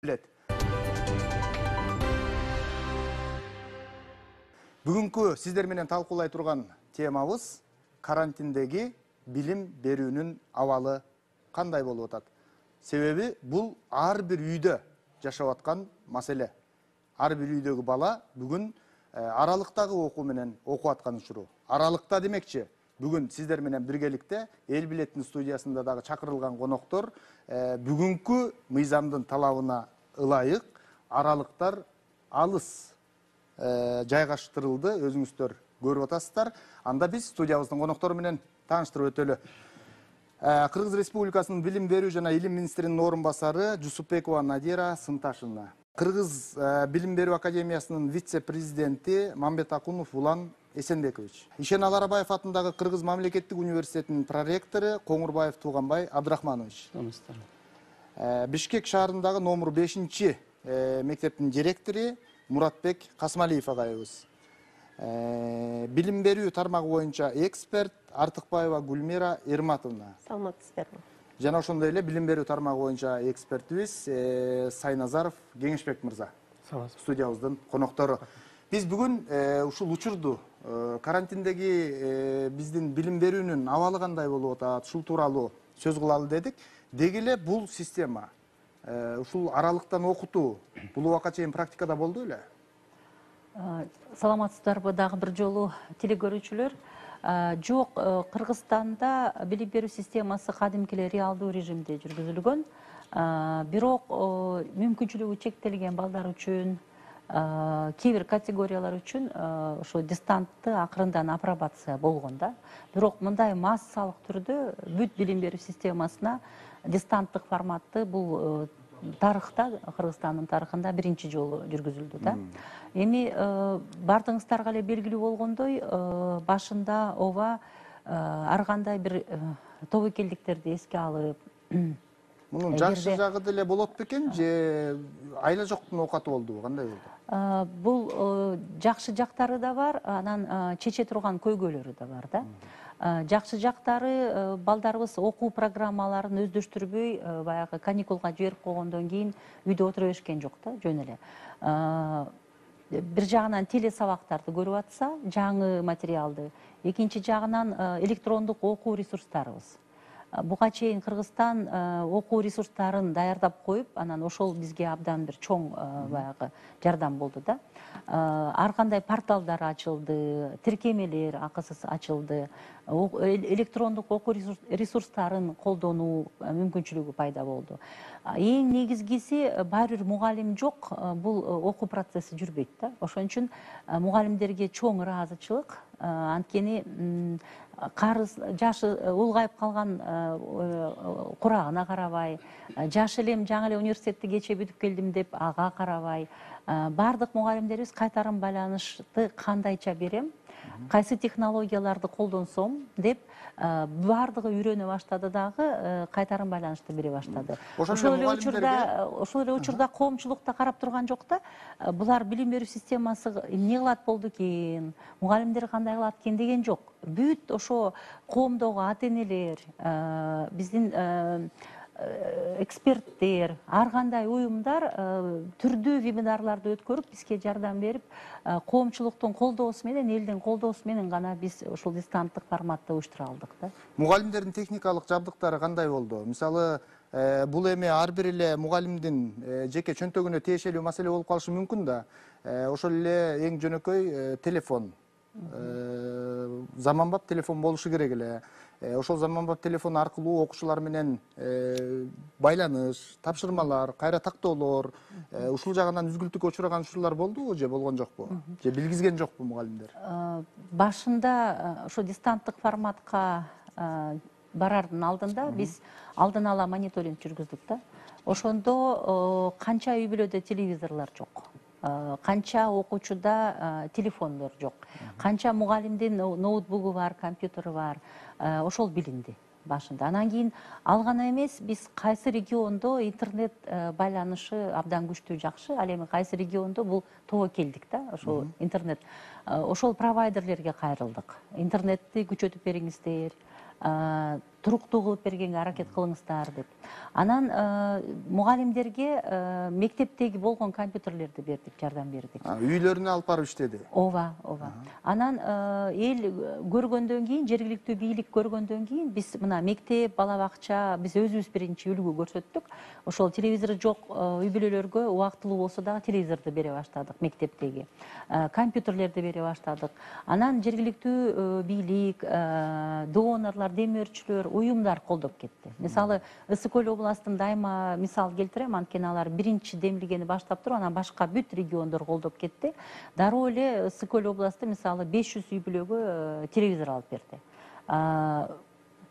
Bilet. Бүгүнкү сиздер менен талкуулай турган темабыз карантиндеги билим берүүнүн абалы кандай болуп атат. Себеби бул ар бир үйдө жашап аткан маселе. Ар бир үйдөгү бала бүгүн аралыктагы окуу менен окуп аткан учуру. Аралыкта демекчи, бүгүн сиздер менен биргеликте Эл билеттин студиясында дагы чакырылган коноктор бүгүнкү мыйзамдын талабына ылайык аралыктар алыс жайгаштырылды, өзүңүздөр көрүп атасыздар. Анда биз студиябыздын коноктору менен тааныштырып өтөлү. Кыргыз Республикасынын билим берүү жана илим министринин орун басары Жусупбекова Надира Сынташевна. Кыргыз билим берүү академиясынын вице-президенти Мамбет Акунов Улан Эсенбекович. Ишен Аларабаев атындагы Кыргыз мамлекеттик университетинин проректору Коңурбаев Тууганбай Абдрахманович. Бишкек шаарындагы номер 5 мектептин директору Муратбек Касмалиев агайыбыз. Билим берүү тармагы боюнча эксперт Артыкбаева Гүлмира Эрматовна. Саламатсыздарбы. Жана ошондой эле билим берүү тармагы боюнча экспертибиз Сайназаров Кеңешбек мырза. Студиябыздын коноктору. Биз бүгүн ушул учурду карантиндеги биздин билим берүүнүн абалы кандай болуп атат, ушул тууралуу сөз кылалы дедик. Деги эле бул система ушул аралыктан окутуу бул убакка чейин практикада болду беле? Саламатсыздарбы дагы бир жолу телекөрүүчүлөр. Жок, Кыргызстанда билим берүү системасы кадимки эле реалдуу режимде жүргүзүлгөн. Бирок мүмкүнчүлүгү чектелген балдар үчүн, кээ бир категориялар үчүн ошо дистанттуу акырындан апробация болгон да. Бирок мындай массалык түрдө бүт билим берүү системасына дистанттык форматты бул тарыхта, Кыргызстандын тарыхында биринчи жолу жүргүзүлдү да. Эми бардыгыңыздарга эле белгилүү болгондой, башында ооба ар кандай бир тобокелдиктерди эске алып, мунун жакшы жагы деле болот бекен же айла жоктун оокаты болдубу, кандай болду? Бул жакшы жактары да бар, анан чече турган көйгөйлөрү да бар да. Жакшы жактары балдарыбыз окуу программаларын өздөштүрбөй, баягы каникулга жиберип койгондон кийин үйдө отура беришкен жок да, жөн эле. Бир жагынан телесабактарды көрүп атса, жаңы материалды, экинчи жагынан электрондук окуу ресурстарыбыз. Буга чейин Кыргызстан окуу ресурстарын даярдап коюп, анан ошол бизге абдан бир чоң баягы жардам болду да. Ар кандай порталдар ачылды, тиркемелер акысыз ачылды, электрондук окуу ресурстарын колдонуу мүмкүнчүлүгү пайда болду. Эң негизгиси баары бир мугалим жок, бул окуу процесси жүрбөйт да. Ошон үчүн мугалимдерге чоң ыраазычылык, анткени карыз жашы улгайып калган курагына карабай, жаш элем жаңы эле университетти кечээ бүтүп келдим деп ага карабай, бардык мугалимдерибиз кайтарым байланышты кандайча берем, кайсы технологияларды колдонсом деп бардыгы үйрөнө баштады дагы, кайтарым байланышты бере баштады. Ошол эле учурда коомчулук да карап турган жок да. Булар билим берүү системасы эмне кылат болду экен, мугалимдер кандай кылат экен деген жок. Бүт ошо коомдогу ата-энелер, биздин эксперттер, ар кандай уюмдар түрдүү вебинарларды өткөрүп, бизге жардам берип, коомчулуктун колдоосу менен, элдин колдоосу менен гана биз ушул дистанттык форматта уюштура алдык да. Мугалимдердин техникалык жабдыктары кандай болду? Мисалы, бул эми ар бир эле мугалимдин жеке чөнтөгүнө тиешелүү маселе болуп калышы мүмкүн да. Ошол эле эң жөнөкөй телефон. Заманбап телефон болушу керек эле. Ошол заманбап телефон аркылуу окуучулар менен байланыш, тапшырмалар, кайра тактоолор, ушул жагынан үзгүлтүккө учураган учурлар болдубу же болгон жокпу? Же билгизген жокпу мугалимдер? Башында ошо дистанттык форматка барардын алдында биз алдын ала мониторинг жүргүздүк да. Ошондо канча үй бүлөдө телевизорлор жок, канча окуучуда телефондор жок, канча мугалимдин ноутбугу бар, компьютери бар, ошол билинди башында. Анан кийин ал гана эмес, биз кайсы региондо интернет байланышы абдан күчтүү, жакшы, ал эми кайсы региондо бул тобокелдик да, ошол интернет. Ошол провайдерлерге кайрылдык. Интернетти күчөтүп бериңиздер, туруктуу кылып бергенге аракет кылыңыздар деп. Анан мугалимдерге мектептеги болгон компьютерлерди бердик, жардам бердик. Үйлөрүнө алып барып иштеди. Ооба. Анан эл көргөндөн кийин, жергиликтүү бийлик көргөндөн кийин биз мына мектеп, бала бакча биз өзүбүз биринчи үлгү көрсөттүк. Ошол телевизор жок үй бүлөлөргө убактылуу болсо дагы телевизорду бере баштадык, мектептеги. Компьютерлерди бере баштадык. Анан жергиликтүү бийлик, донорлор, демөөрчүлөр, уюмдар колдоп кетти. Мисалы, Ысык Көл областын дайыма мисал келтирем, анткени алар биринчи демилгени баштап туруп, анан башка бүт региондор колдоп кетти. Дароо эле Ысык Көл областы мисалы 500 үй бүлөгө телевизор алып берди.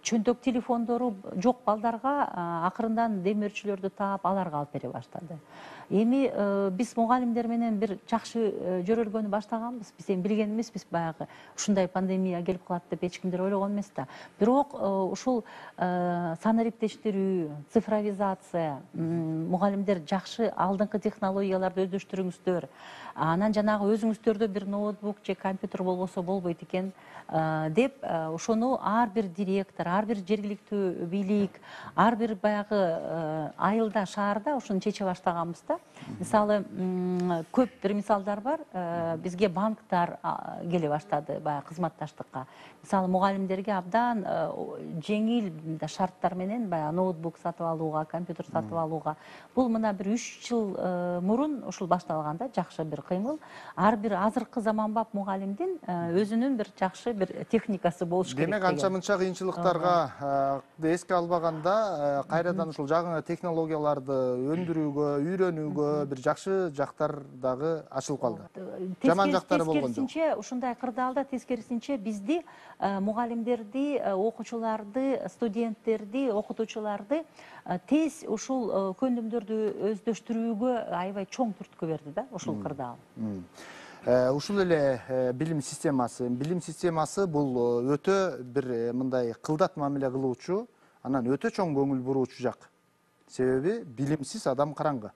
Чөнтөк телефондору жок балдарга акырындан демөөрчүлөрдү таап, аларга алып бере баштады. Эми биз мугалимдер менен бир жакшы жөрөлгөнү баштаганбыз. Биз эми билген эмеспиз, баягы ушундай пандемия келип калат деп эч кимдер ойлогон эмес да. Бирок ушул санариптештирүү, цифровизация, мугалимдер жакшы алдыңкы технологияларды өздөштүрүңүздөр. Анан жанагы өзүңүздөрдө бир ноутбук же компьютер болбосо болбойт экен деп ошону ар бир директор, ар бир жергиликтүү бийлик, ар бир баягы айылда, шаарда ушуну чече баштаганбыз да. Мисалы, көп бир мисалдар бар. Бизге банктар келе баштады баягы кызматташтыкка. Мисалы, мугалимдерге абдан жеңил шарттар менен баягы ноутбук сатып алууга, компьютер сатып алууга. Бул мына бир 3 жыл мурун ушул башталган да, жакшы бир кыймыл. Ар бир азыркы заманбап мугалимдин өзүнүн бир жакшы бир техникасы болуш керек. Демек, анча-мынча кыйынчылыктарга эске албаганда, кайрадан ушул жаңы технологияларды өндүрүүгө, үйрөнүүгө бир жакшы жактар дагы ачылып калды. Жаман жактары болгон жок. Тескерисинче, ушундай кырдаалда тескерисинче бизди мугалимдерди, окуучуларды, студенттерди, окутуучуларды тез ушул көндүмдөрдү өздөштүрүүгө аябай чоң түрткү берди да, ушул кырдаал. Ушул эле билим системасы бул өтө бир мындай кылдат мамиле кылуучу, анан өтө чоң көңүл буруучу жак. Себеби билимсиз адам караңгы.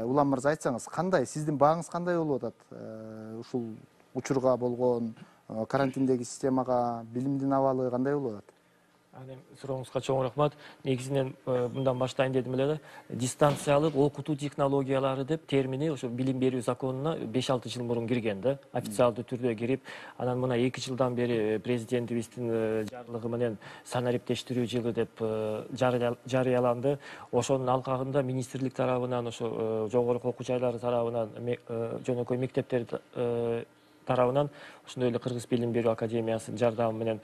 Улам мырза, айтсаңыз, кандай, сиздин бааңыз кандай болуп атат? Ушул учурга болгон карантиндеги системага билимдин абалы кандай болуп атат? Сурооңузга чоң рахмат. Негизинен мындан баштайын дедим эле да, дистанциялык окутуу технологиялары деп термини ошо билим берүү законуна 5-6 жыл мурун кирген да, официалдуу түрдө кирип, анан мына 2 жылдан бери президентибиздин жарлыгы менен санариптештирүү жылы деп жарыяланды. Ошонун алкагында министрлик тарабынан, ошо жогорку окуу жайлары тарабынан, жөнөкөй мектептер тарабынан ошондой эле Кыргыз билим берүү академиясынын жардамы менен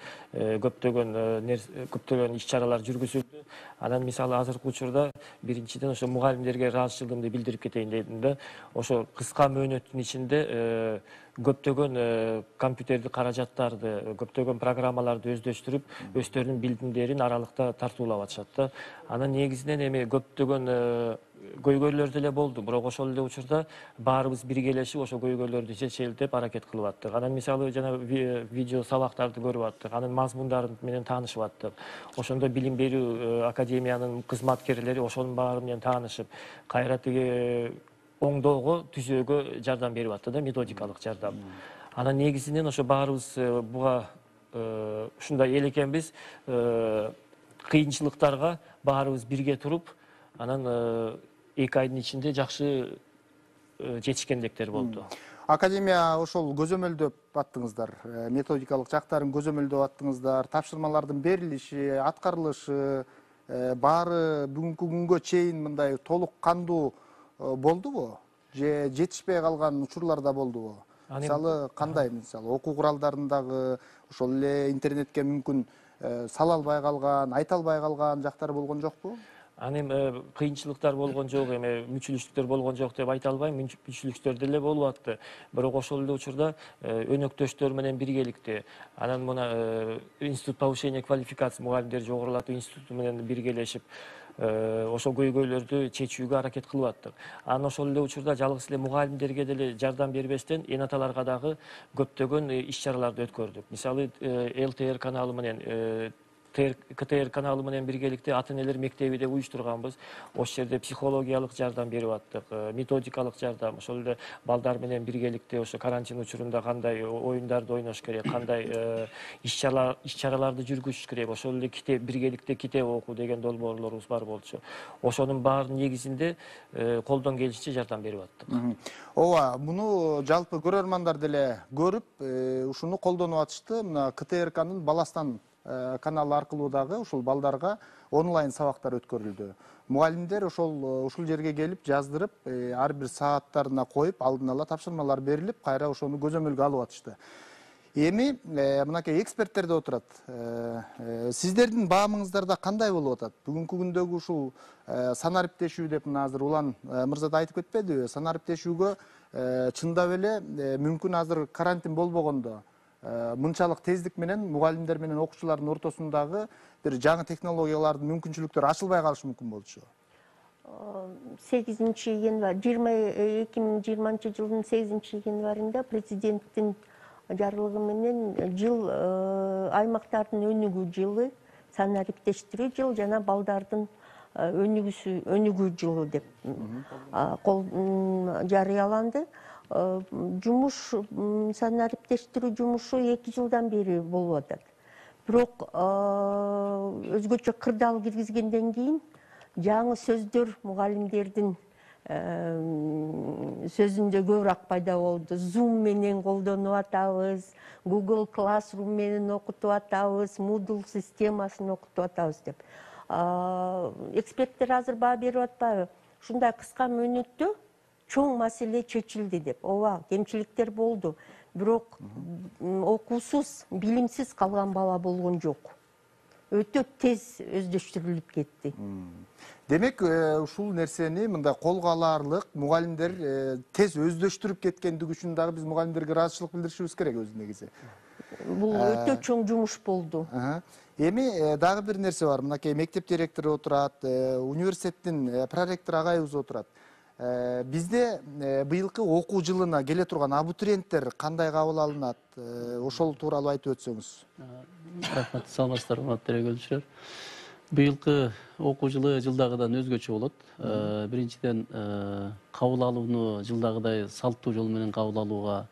көптөгөн иш-чаралар жүргүзүлдү. Анан мисалы азыркы учурда биринчиден ошо мугалимдерге ыраазычылыгымды билдирип кетейин дедим да. Ошо кыска мөөнөттүн ичинде көптөгөн компьютердик каражаттарды, көптөгөн программаларды өздөштүрүп, өздөрүнүн билимдерин аралыкта тартуулап атышат да. Анан негизинен эми көптөгөн көйгөйлөр деле болду, бирок ошол эле учурда баарыбыз биргелешип ошо көйгөйлөрдү чечелтип аракет кылып аттык. Анан мисалы жана видео сабактарды көрүп аттык, анын мазмундары менен таанышып аттык. Ошондо билим берүү академиянын кызматкерлери ошонун баары менен таанышып, кайра тиги оңдоого, түзөөгө жардам берип атты да, методикалык жардам. Анан негизинен ошо баарыбыз буга ушундай эл экенбиз, кыйынчылыктарга баарыбыз бирге туруп, анан 2 айдын ичинде жакшы жетишкендиктер болду. Академия ошол көзөмөлдөп аттыңыздар, методикалык жактарын көзөмөлдөп аттыңыздар, тапшырмалардын берилиши, аткарылышы баары бүгүнкү күнгө чейин мындай толук кандуу болдубу? Же жетишпей калган учурлар да болдубу? Мисалы кандай, мисалы окуу куралдарындагы ошол эле интернетке мүмкүн сала албай калган, айта албай калган жактары болгон жокпу? Эми кыйынчылыктар болгон жок, эми мүчүлүктөр болгон жок деп айта албайм, мүчүлүктөр деле болуп атты. Бирок ошол эле учурда өнөктөштөр менен биргеликте, анан мына институт повышения квалификации мугалимдер жогорулатуу институту менен биргелешип, ошол көйгөйлөрдү чечүүгө аракет кылып аттык. Анан ошол эле учурда жалгыз эле мугалимдерге деле жардам бербестен, эн аталарга дагы көптөгөн иш-чараларды өткөрдүк. Мисалы, ЛТР каналы менен КТР каналы менен биргеликте ата-энелер мектеби деп уюштурганбыз. Ошол жерде психологиялык жардам берип аттык, методикалык жардам, ошол эле балдар менен биргеликте ошо карантин учурунда кандай оюндарды ойнош керек, кандай иш-чараларды жүргүзүш керек, ошол эле китеп биргеликте китеп окуу деген долбоорлорубуз бар болчу. Ошонун баарынын негизинде колдон келишинче жардам берип аттык. Ооба, муну жалпы көрөрмандар деле көрүп, ушуну колдонуп атышты. Мына КТРКнын Баластан каналы аркылуу дагы ушул балдарга онлайн сабактар өткөрүлдү. Мугалимдер ушул жерге келип жаздырып, ар бир сааттарына коюп, алдын ала тапшырмалар берилип, кайра ошону көзөмөлгө алып атышты. Эми мынакей эксперттер да отурат. Сиздердин баамыңыздарда кандай болуп атат? Бүгүнкү күндөгү ушул санариптешүү деп мына азыр Улан мырза да айтып кетпедиби? Санариптешүүгө чындап эле мүмкүн азыр карантин болбогондо мынчалык тездик менен мугалимдер менен окуучулардын ортосундагы бир жаңы технологиялардын мүмкүнчүлүктөрү ачылбай калышы мүмкүн болчу. 8 январь 2020 жылдын 8 январында президенттин жарлыгы менен жыл аймактардын өнүгүү жылы, санариптештирүү жыл жана балдардын өнүгүү жылы деп жарыяланды. Жумуш, санариптештирүү жумушу 2 жылдан бери болуп атат. Бирок өзгөчө кырдаал киргизгенден кийин жаңы сөздөр мугалимдердин сөзүндө көбүрөөк пайда болду. Zoom менен колдонуп атабыз, Google Classroom менен окутуп атабыз, Moodle системасын окутуп атабыз деп. Эксперттер азыр баа берип атпайбы? Ушундай кыска мөөнөттө чоң маселе чечилди деп. Ооба, кемчиликтер болду. Бирок окуусуз, билимсиз калган бала болгон жок. Өтө тез өздөштүрүлүп кетти. Демек, ушул нерсени мындай колго аларлык мугалимдер тез өздөштүрүп кеткендиги үчүн дагы биз мугалимдерге ыраазычылык билдиришибиз керек өзү негизи. Бул өтө чоң жумуш болду. Эми дагы бир нерсе бар. Мынакей мектеп директору отурат, университеттин проректор агайыбыз отурат. Бизде быйылкы окуу жылына келе турган абитуриенттер кандай кабыл алынат? Ошол тууралуу айтып өтсөңүз. Рахмат, саламатсыздар, урматтуу телекөрүүчүлөр. Быйылкы окуу жылы жылдагыдан өзгөчө болот. Биринчиден кабыл алууну жылдагыдай салттуу жол менен кабыл алууга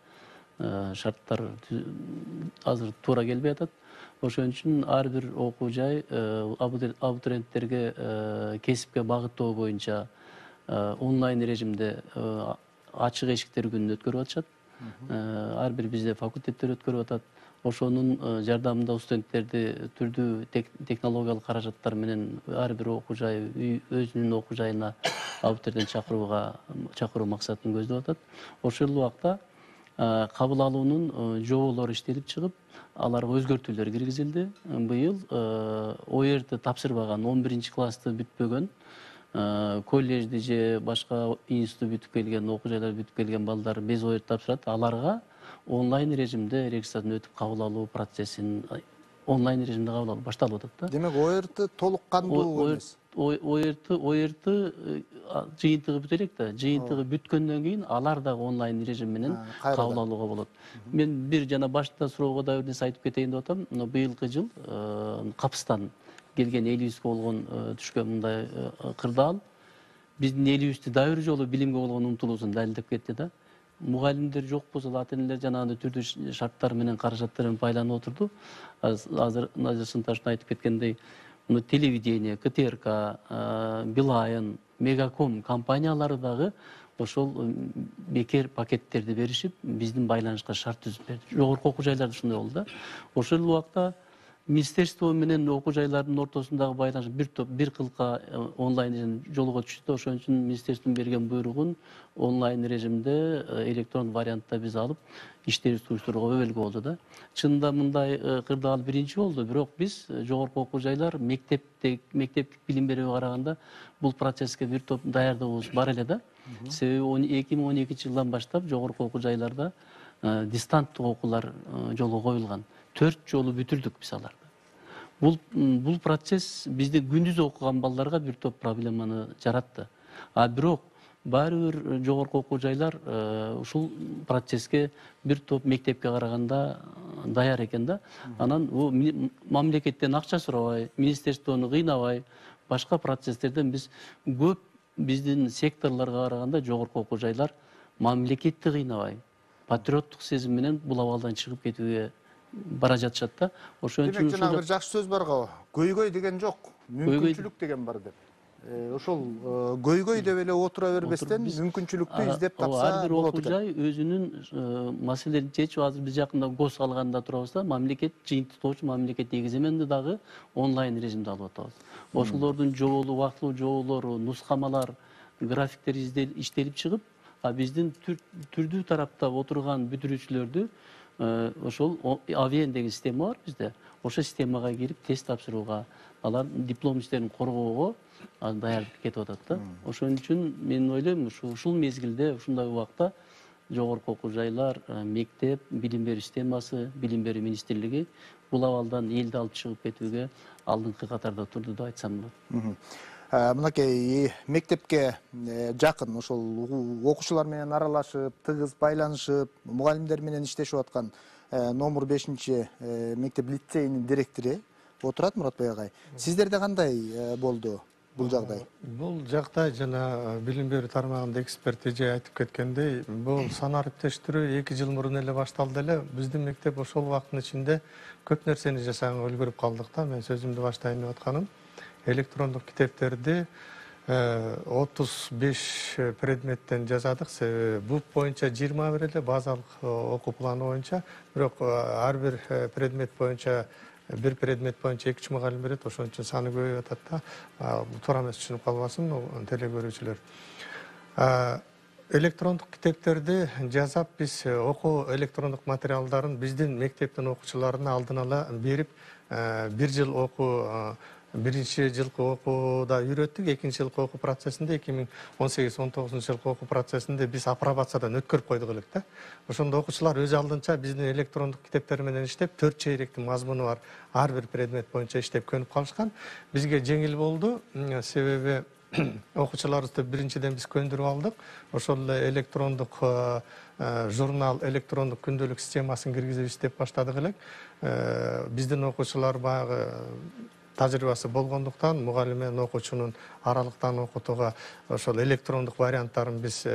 шарттар азыр туура келбей атат. Ошон үчүн ар бир окуу жай абитуриенттерге кесипке багыттоо боюнча онлайн режимде ачык эшиктер күнүн өткөрүп атышат. Ар бир бизде факультеттер өткөрүп атат. Ошонун жардамында студенттерди түрдүү технологиялык каражаттар менен ар бир окуу жай өзүнүн окуу жайына абитуриенттен чакыруу максатын көздөп атат. Ошол убакта кабыл алуунун жоболору иштелип чыгып, аларга өзгөртүүлөр киргизилди. Быйыл ОЭРТ тапшырбаган 11-классты бүтпөгөн, коллежди же башка институт бүтүп келген, окуу жайлар бүтүп келген балдар без ОЭРТ тапшырат. Аларга онлайн режимде регистрациядан өтүп кабыл алуу процессин онлайн режимде кабыл алуу башталып атат да. Демек, ОЭРТ толук кандуу эмес. ОЭРТ жыйынтыгы бүтө элек да. Жыйынтыгы бүткөндөн кийин алар дагы онлайн режим менен кабыл алууга болот. Мен бир жана башта суроого да бир нерсе айтып кетейин деп атам. Быйылкы жыл Капыстан келген элибизге болгон түшкөн мындай кырдаал биздин элибизди дагы бир жолу билимге болгон умтулуусун далилдеп кетти да. Мугалимдер жок болсо, ата-энелер жанагындай түрдүү шарттар менен каражаттар менен байланып отурду. Азыр Назир Сынташевич айтып кеткендей, телевидение, КТРК, Билайн, Мегаком компаниялары дагы ошол бекер пакеттерди беришип, биздин байланышка шарт түзүп берди. Жогорку окуу жайларда ушундай болду да. Ошол убакта министерство менен окуу жайлардын ортосундагы байланыш бир кылка онлайн режим жолго түштү. Ошон үчүн министерствонун берген буйругун онлайн режимде электрон вариантта биз алып иштерибизди уюштурууга өбөлгө болду да. Чынында мындай кырдаал биринчи болду, бирок биз жогорку окуу жайлар мектептик билим берүүгө караганда бул процесске бир топ даярдыгыбыз бар эле да. Себеби 2012 жылдан баштап жогорку окуу жайларда дистанттык окуулар жолго коюлган. 4 жолу бүтүрдүк биз аларды. Бул процесс бизде күндүз окуган балдарга бир топ проблеманы жаратты. Бирок баары бир жогорку окуу жайлар ушул процесске бир топ мектепке караганда даяр экен да. Анан бул мамлекеттен акча сурабай, министерствону кыйнабай, башка процесстерден биз көп биздин секторлорго караганда жогорку окуу жайлар мамлекетти кыйнабай, патриоттук сезим менен бул абалдан чыгып кетүүгө бара жатышат да. Ошон үчүн Демек жанагы бир жакшы сөз бар го. Көйгөй деген жок, мүмкүнчүлүк деген бар деп. Ошол көйгөй деп эле отура бербестен мүмкүнчүлүктү издеп тапса ар бир болот окуу экен. жай өзүнүн маселелерин чечип, азыр биз жакында гос алганда турабыз да, мамлекет жыйынтыктоочу мамлекет негиземенди дагы онлайн режимде алып атабыз. Ошолордун жоболу, убактылуу жоболору, нускамалар, графиктер иштелип чыгып, биздин түрдүү тарапта отурган бүтүрүүчүлөрдү ошол авиен деген система бар бизде. Ошол системага кирип тест тапшырууга, алар диплом иштерин коргоого даярдык кетип атат да. Ошон үчүн мен ойлойм, ушул мезгилде, ушундай убакта жогорку окуу жайлар, мектеп, билим берүү системасы, билим берүү министрлиги бул абалдан элди алып чыгып кетүүгө алдыңкы катарда турду деп айтсам болот. Мынакей мектепке жакын ошол окуучулар менен аралашып, тыгыз байланышып, мугалимдер менен иштешип аткан номер 5 мектеп лицейинин директору отурат Муратбай агай. Сиздерде кандай болду бул жагдай? Бул жагдай жана билим берүү тармагында эксперт эже айтып кеткендей, бул санариптештирүү 2 жыл мурун эле башталды эле. Биздин мектеп ошол убакыттын ичинде көп нерсени жасаганга үлгүрүп калдык да. Мен сөзүмдү баштайын деп атканым. Электрондук китептерди 35 предметтен жазадык. Себеби БУП боюнча 21 эле базалык окуу планы боюнча, бирок ар бир предмет боюнча бир предмет боюнча 2-3 мугалим берет. Ошон үчүн саны көбөйүп атат да. Туура эмес түшүнүп калбасын теле көрүүчүлөр. Электрондук китептерди жасап биз окуу электрондук материалдарын биздин мектептин окуучуларына алдын ала берип, бир жыл окуу биринчи жылкы окууда үйрөттүк, экинчи жылкы окуу процессинде 2018-19 жылкы окуу процессинде биз апробациядан өткөрүп койдук элек да. Ошондо окуучулар өз алдынча биздин электрондук китептер менен иштеп, 4 чейректин мазмуну бар ар бир предмет боюнча иштеп көнүп калышкан. Бизге жеңил болду, себеби окуучуларыбызды биринчиден биз көндүрүп алдык. Ошол эле электрондук журнал, электрондук күндөлүк системасын киргизип иштеп баштадык элек. Биздин окуучулар баягы тажрыйбасы болгондуктан мугалим менен окуучунун аралыктан окутууга ошол электрондук варианттарын биз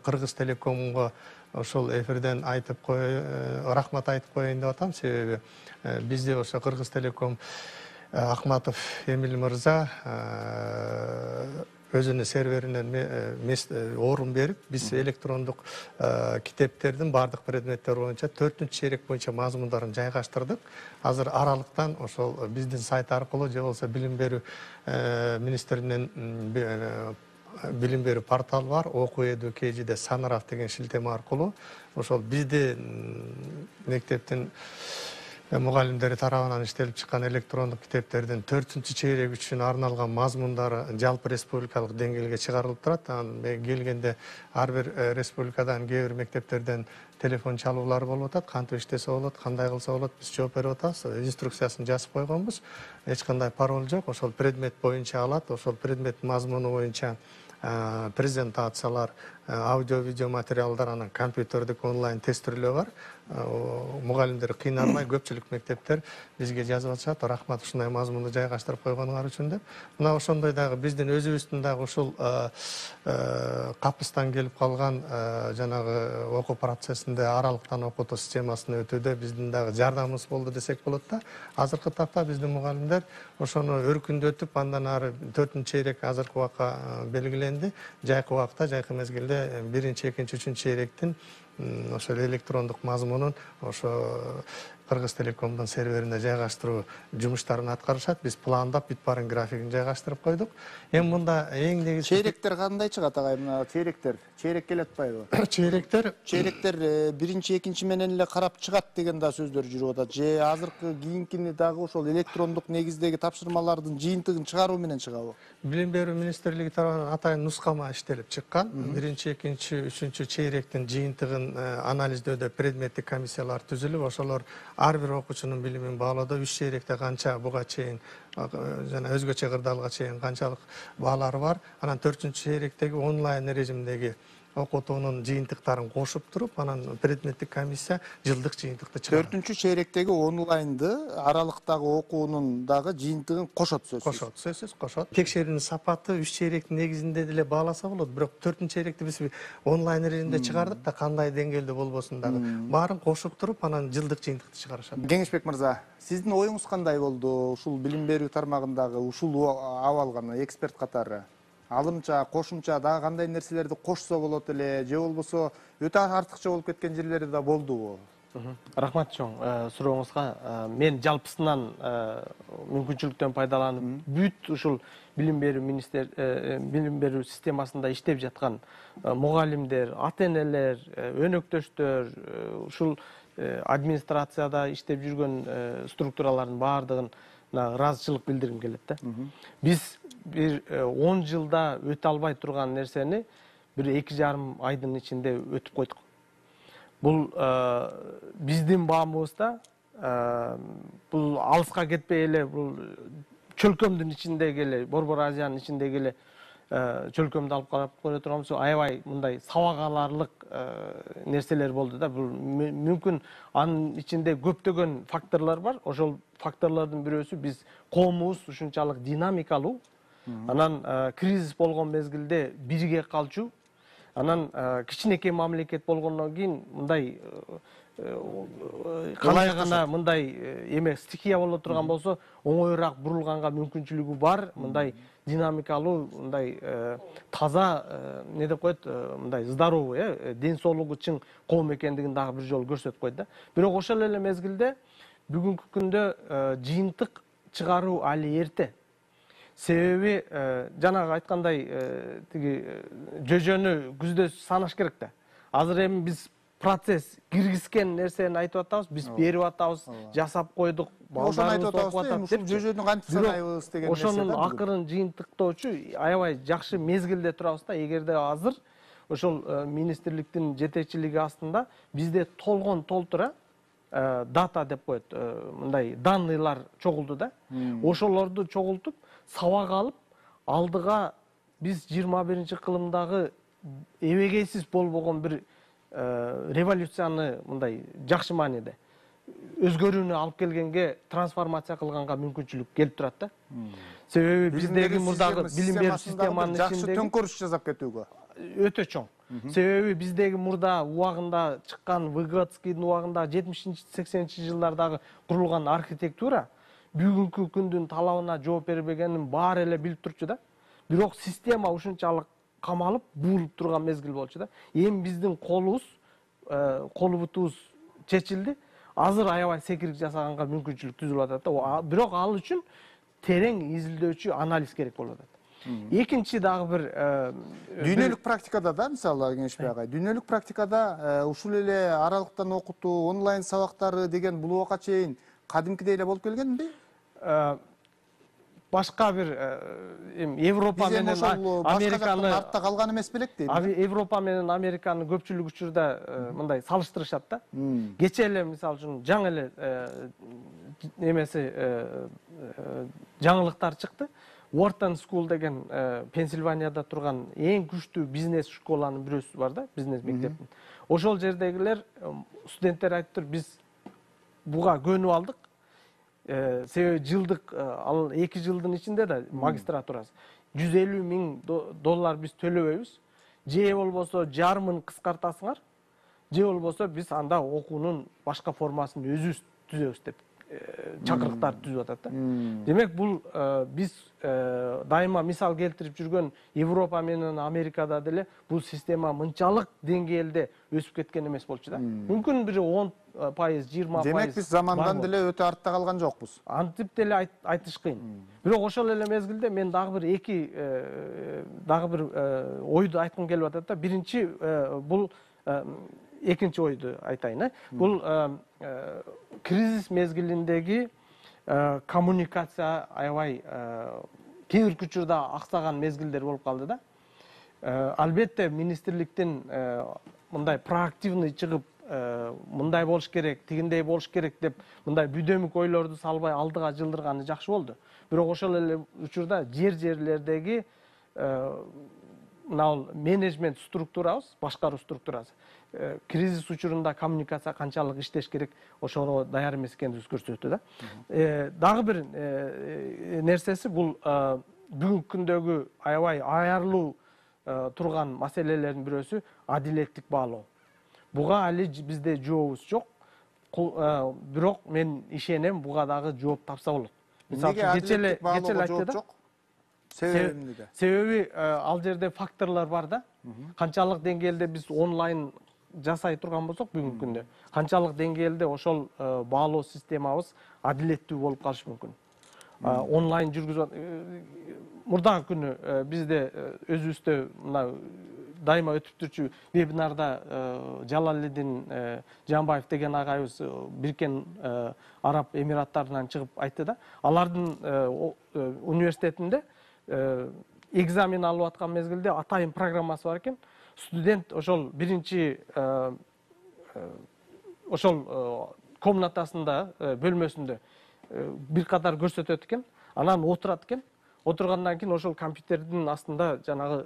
Кыргыз Телекомго ошол эфирден айтып рахмат айтып коеюн деп атам. Себеби бизде ошо Кыргыз Телеком Акматов Эмил мырза өзүнүн серверинен орун берип, биз электрондук китептердин бардык предметтер боюнча 4-чейрек чейрек боюнча мазмундарын жайгаштырдык. Азыр аралыктан ошол биздин сайт аркылуу же болбосо билим берүү министринин билим берүү порталы бар, окуу эду KG'de Санарав деген шилтеме аркылуу ошол биздин мектептин мугалимдери тарабынан иштелип чыккан электрондук китептердин 4-чейрек чейрек үчүн арналган мазмундары жалпы республикалык деңгээлге чыгарылып турат. Анан келгенде ар бир республикадан кээ бир мектептерден телефон чалуулары болуп атат. Кантип иштесе болот, кандай кылса болот, биз жооп берип атабыз. Инструкциясын жазып койгонбуз. Эч кандай пароль жок. Ошол предмет боюнча алат, ошол предмет мазмуну боюнча презентациялар, аудио-видео материалдар, анан компьютердик онлайн тестирлөө бар. Мугалимдер кыйналмай, көпчүлүк мектептер бизге жазып атышат, рахмат ушундай мазмунду жайгаштырып койгонуңар үчүн деп. Мына ошондой дагы биздин өзүбүздүн дагы ушул капыстан келип калган жанагы окуу процессинде аралыктан окутуу системасына өтүүдө биздин дагы жардамыбыз болду десек болот да. Азыркы тапта биздин мугалимдер ошону өркүндөтүп, андан ары 4-чейрек чейрек азыркы убакка белгиленди. Жайкы убакта, жайкы мезгилде 1-чи, 2-чи, 3-чү чейректин ошол электрондук мазмунун ошо Кыргыз Телекомдун серверине жайгаштыруу жумуштарын аткарышат. Биз пландап, бүт баарын графигин жайгаштырып койдук. Эми мында эң негизги Чейректер кандай чыгат агай? Мына чейрек келет атпайбы? Чейректер 1-чи, 2-чи менен эле карап чыгат деген да сөздөр жүрүп атат. Же азыркы кийинкини дагы ошол электрондук негиздеги тапшырмалардын жыйынтыгын чыгаруу менен чыгабы? Билим берүү министрлиги тарабынан атайын нускама иштелип чыккан. 1-чи, 2-чи, 3-чү чейректин жыйынтыгын билимин анализдөөдө предметтик комиссиялар түзүлүп, ошолор ар бир окуучунун билимин баалоодо 3 чейректе канча буга чейин жана өзгөчө кырдаалга чейин канчалык баалары бар. Анан 4-чү чейректеги онлайн режимдеги окутуунун жыйынтыктарын кошуп туруп, анан предметтик комиссия жылдык жыйынтыкты чыгарат. 4-чү чейректеги онлайнды аралыктагы окуунун дагы жыйынтыгын кошот сөзсүз. Кошот, сөзсүз кошот. Текшерүүнүн сапаты 3 чейректин негизинде деле бааласа болот, бирок 4-чү чейректи биз онлайн режимде чыгардык да, кандай деңгээлде болбосун дагы баарын кошуп туруп, анан жылдык жыйынтыкты чыгарышат. Кеңешбек мырза, сиздин оюңуз кандай болду ушул билим берүү тармагындагы ушул абалга эксперт катары? Алымча, кошумча дагы кандай нерселерди кошсо болот эле, же болбосо өтө артыкча болуп кеткен жерлери да болдубу? Рахмат чоң сурооңузга. Мен жалпысынан мүмкүнчүлүктөн пайдаланып, бүт ушул билим берүү системасында иштеп жаткан мугалимдер, ата-энелер, өнөктөштөр, ушул администрацияда иштеп жүргөн структуралардын баардыгын ыраазычылык билдиргим келет да. Биз бир 10 жылда өтө албай турган нерсени бир 2,5 айдын ичинде өтүп койдук. Бул биздин баамыбызда бул алыска кетпей эле, бул чөлкөмдүн ичиндеги эле, Борбор Азиянын ичиндеги эле чөлкөмдү алып карап көрө турганбыз. Аябай мындай сабак аларлык нерселер болду да. Бул мүмкүн анын ичинде көптөгөн факторлор бар. Ошол факторлордун бирөөсү биз коомубуз ушунчалык динамикалуу, анан кризис болгон мезгилде бирге калчу, анан кичинекей мамлекет болгондон кийин мындай кандай гана мындай эме стихия боло турган болсо оңоюраак бурулганга мүмкүнчүлүгү бар, мындай динамикалуу, мындай таза не деп коет, мындай здоровый, ден соолугу чың коом экендигин дагы бир жолу көрсөтүп койду да. Бирок ошол эле мезгилде бүгүнкү күндө жыйынтык чыгаруу али эрте. Себеби жанагы айткандай тиги жөжөнү күздө санаш керек да. Азыр эми биз процесс киргизген нерсени айтып атабыз, биз берип атабыз, жасап койдук, балдарыбыз окуп атат деп. Жөжөнү кантип санайбыз деген нерсе. Ошонун акырын жыйынтыктоочу аябай жакшы мезгилде турабыз да. Эгерде азыр ошол министрликтин жетекчилиги астында бизде толтура дата деп коет, мындай данныйлар чогулду да. Ошолорду чогултуп, сабак алып, алдыга биз 21-кылымдагы эбегейсиз болбогон бир революцияны мындай жакшы мааниде өзгөрүүнү алып келгенге, трансформация кылганга мүмкүнчүлүк келип турат да. Себеби биздеги мурдагы билим берүү системанын ичинде жакшы төңкөрүш жасап кетүүгө өтө чоң. Себеби биздеги мурда убагында чыккан Выгодскийдин убагында 70-80 жылдардагы курулган архитектура бүгүнкү күндүн талабына жооп бербегенин баары эле билип турчу да. Бирок система ушунчалык камалып, буулуп турган мезгил болчу да. Эми биздин колубутубуз чечилди. Азыр аябай секирик жасаганга мүмкүнчүлүк түзүлүп атат да. Бирок ал үчүн терең изилдөөчү анализ керек болуп атат. Экинчи дагы бир дүйнөлүк практикада да, мисалы Кеңешбек агай, дүйнөлүк практикада ушул эле аралыктан окутуу, онлайн сабактары деген бул убакка чейин кадимкидей эле болуп келгенби? Башка бир Европа менен Американы артта калган эмес белек дейт. Европа менен Американы көпчүлүк учурда мындай салыштырышат да. Кече эле мисалы үчүн жаңы эле эмеси жаңылыктар чыкты. Wharton School деген Пенсильванияда турган эң күчтүү бизнес школанын бирөөсү бар да, бизнес мектептин. Ошол жердегилер студенттер айтыптыр, биз буга көнүп алдык. Себеби жылдык ал 2 жылдын ичинде да магистратурасы $150,000 биз төлөбөйбүз. Же болбосо жарымын кыскартасыңар, же болбосо биз анда окуунун башка формасын өзүбүз түзөбүз деп чакырыктар түзүп атат да. Демек бул биз дайыма мисал келтирип жүргөн Европа менен Америкада деле бул система мынчалык деңгээлде өсүп кеткен эмес болчу да. Мүмкүн бир 10%, 20%. Демек биз замандан деле өтө артта калган жокпуз. Антип деле айтыш кыйын. Бирок ошол эле мезгилде мен дагы бир ойду айткым келип атат да. Биринчи бул экинчи ойду айтайын. Бул кризис мезгилиндеги коммуникация аябай кээ бир учурда аксаган мезгилдер болуп калды да. Албетте министрликтин мындай проактивный чыгып, мындай болуш керек, тигиндей болуш керек деп мындай бүдөмүк ойлорду салбай алдыга жылдырганы жакшы болду. Бирок ошол эле учурда жерлердеги мына менеджмент структурабыз, башкаруу структурасы кризис учурунда коммуникация канчалык иштеш керек, ошого даяр эмес экенибизди көрсөттү да. Дагы бир нерсеси бул бүгүнкү күндөгү аябай аярлуу турган маселелердин бирөөсү адилеттик баалоо. Буга али бизде жообубуз жок. Бирок мен ишенем, буга дагы жооп тапса болот. Неге адилеттик баалоого жооп жок? Себеби эмнеде? Себеби ал жерде факторлор бар да. Канчалык деңгээлде биз онлайн жасай турган болсок бүгүнкү күндө, канчалык деңгээлде ошол баалоо системабыз адилеттүү болуп калышы мүмкүн. Онлайн жүргүзүп мурдагы күнү бизде өзүбүздө мына дайыма өтүп турчу вебинарда Жалалидин Жамбаев деген агайыбыз Биркен Араб Эмираттарынан чыгып айтты да. Алардын университетинде экзамен алып аткан мезгилде атайын программасы бар экен. Студент ошол биринчи ошол комнатасында, бөлмөсүндө бир катар көрсөтөт экен. Анан отурат экен. Отургандан кийин ошол компьютердин астында жанагы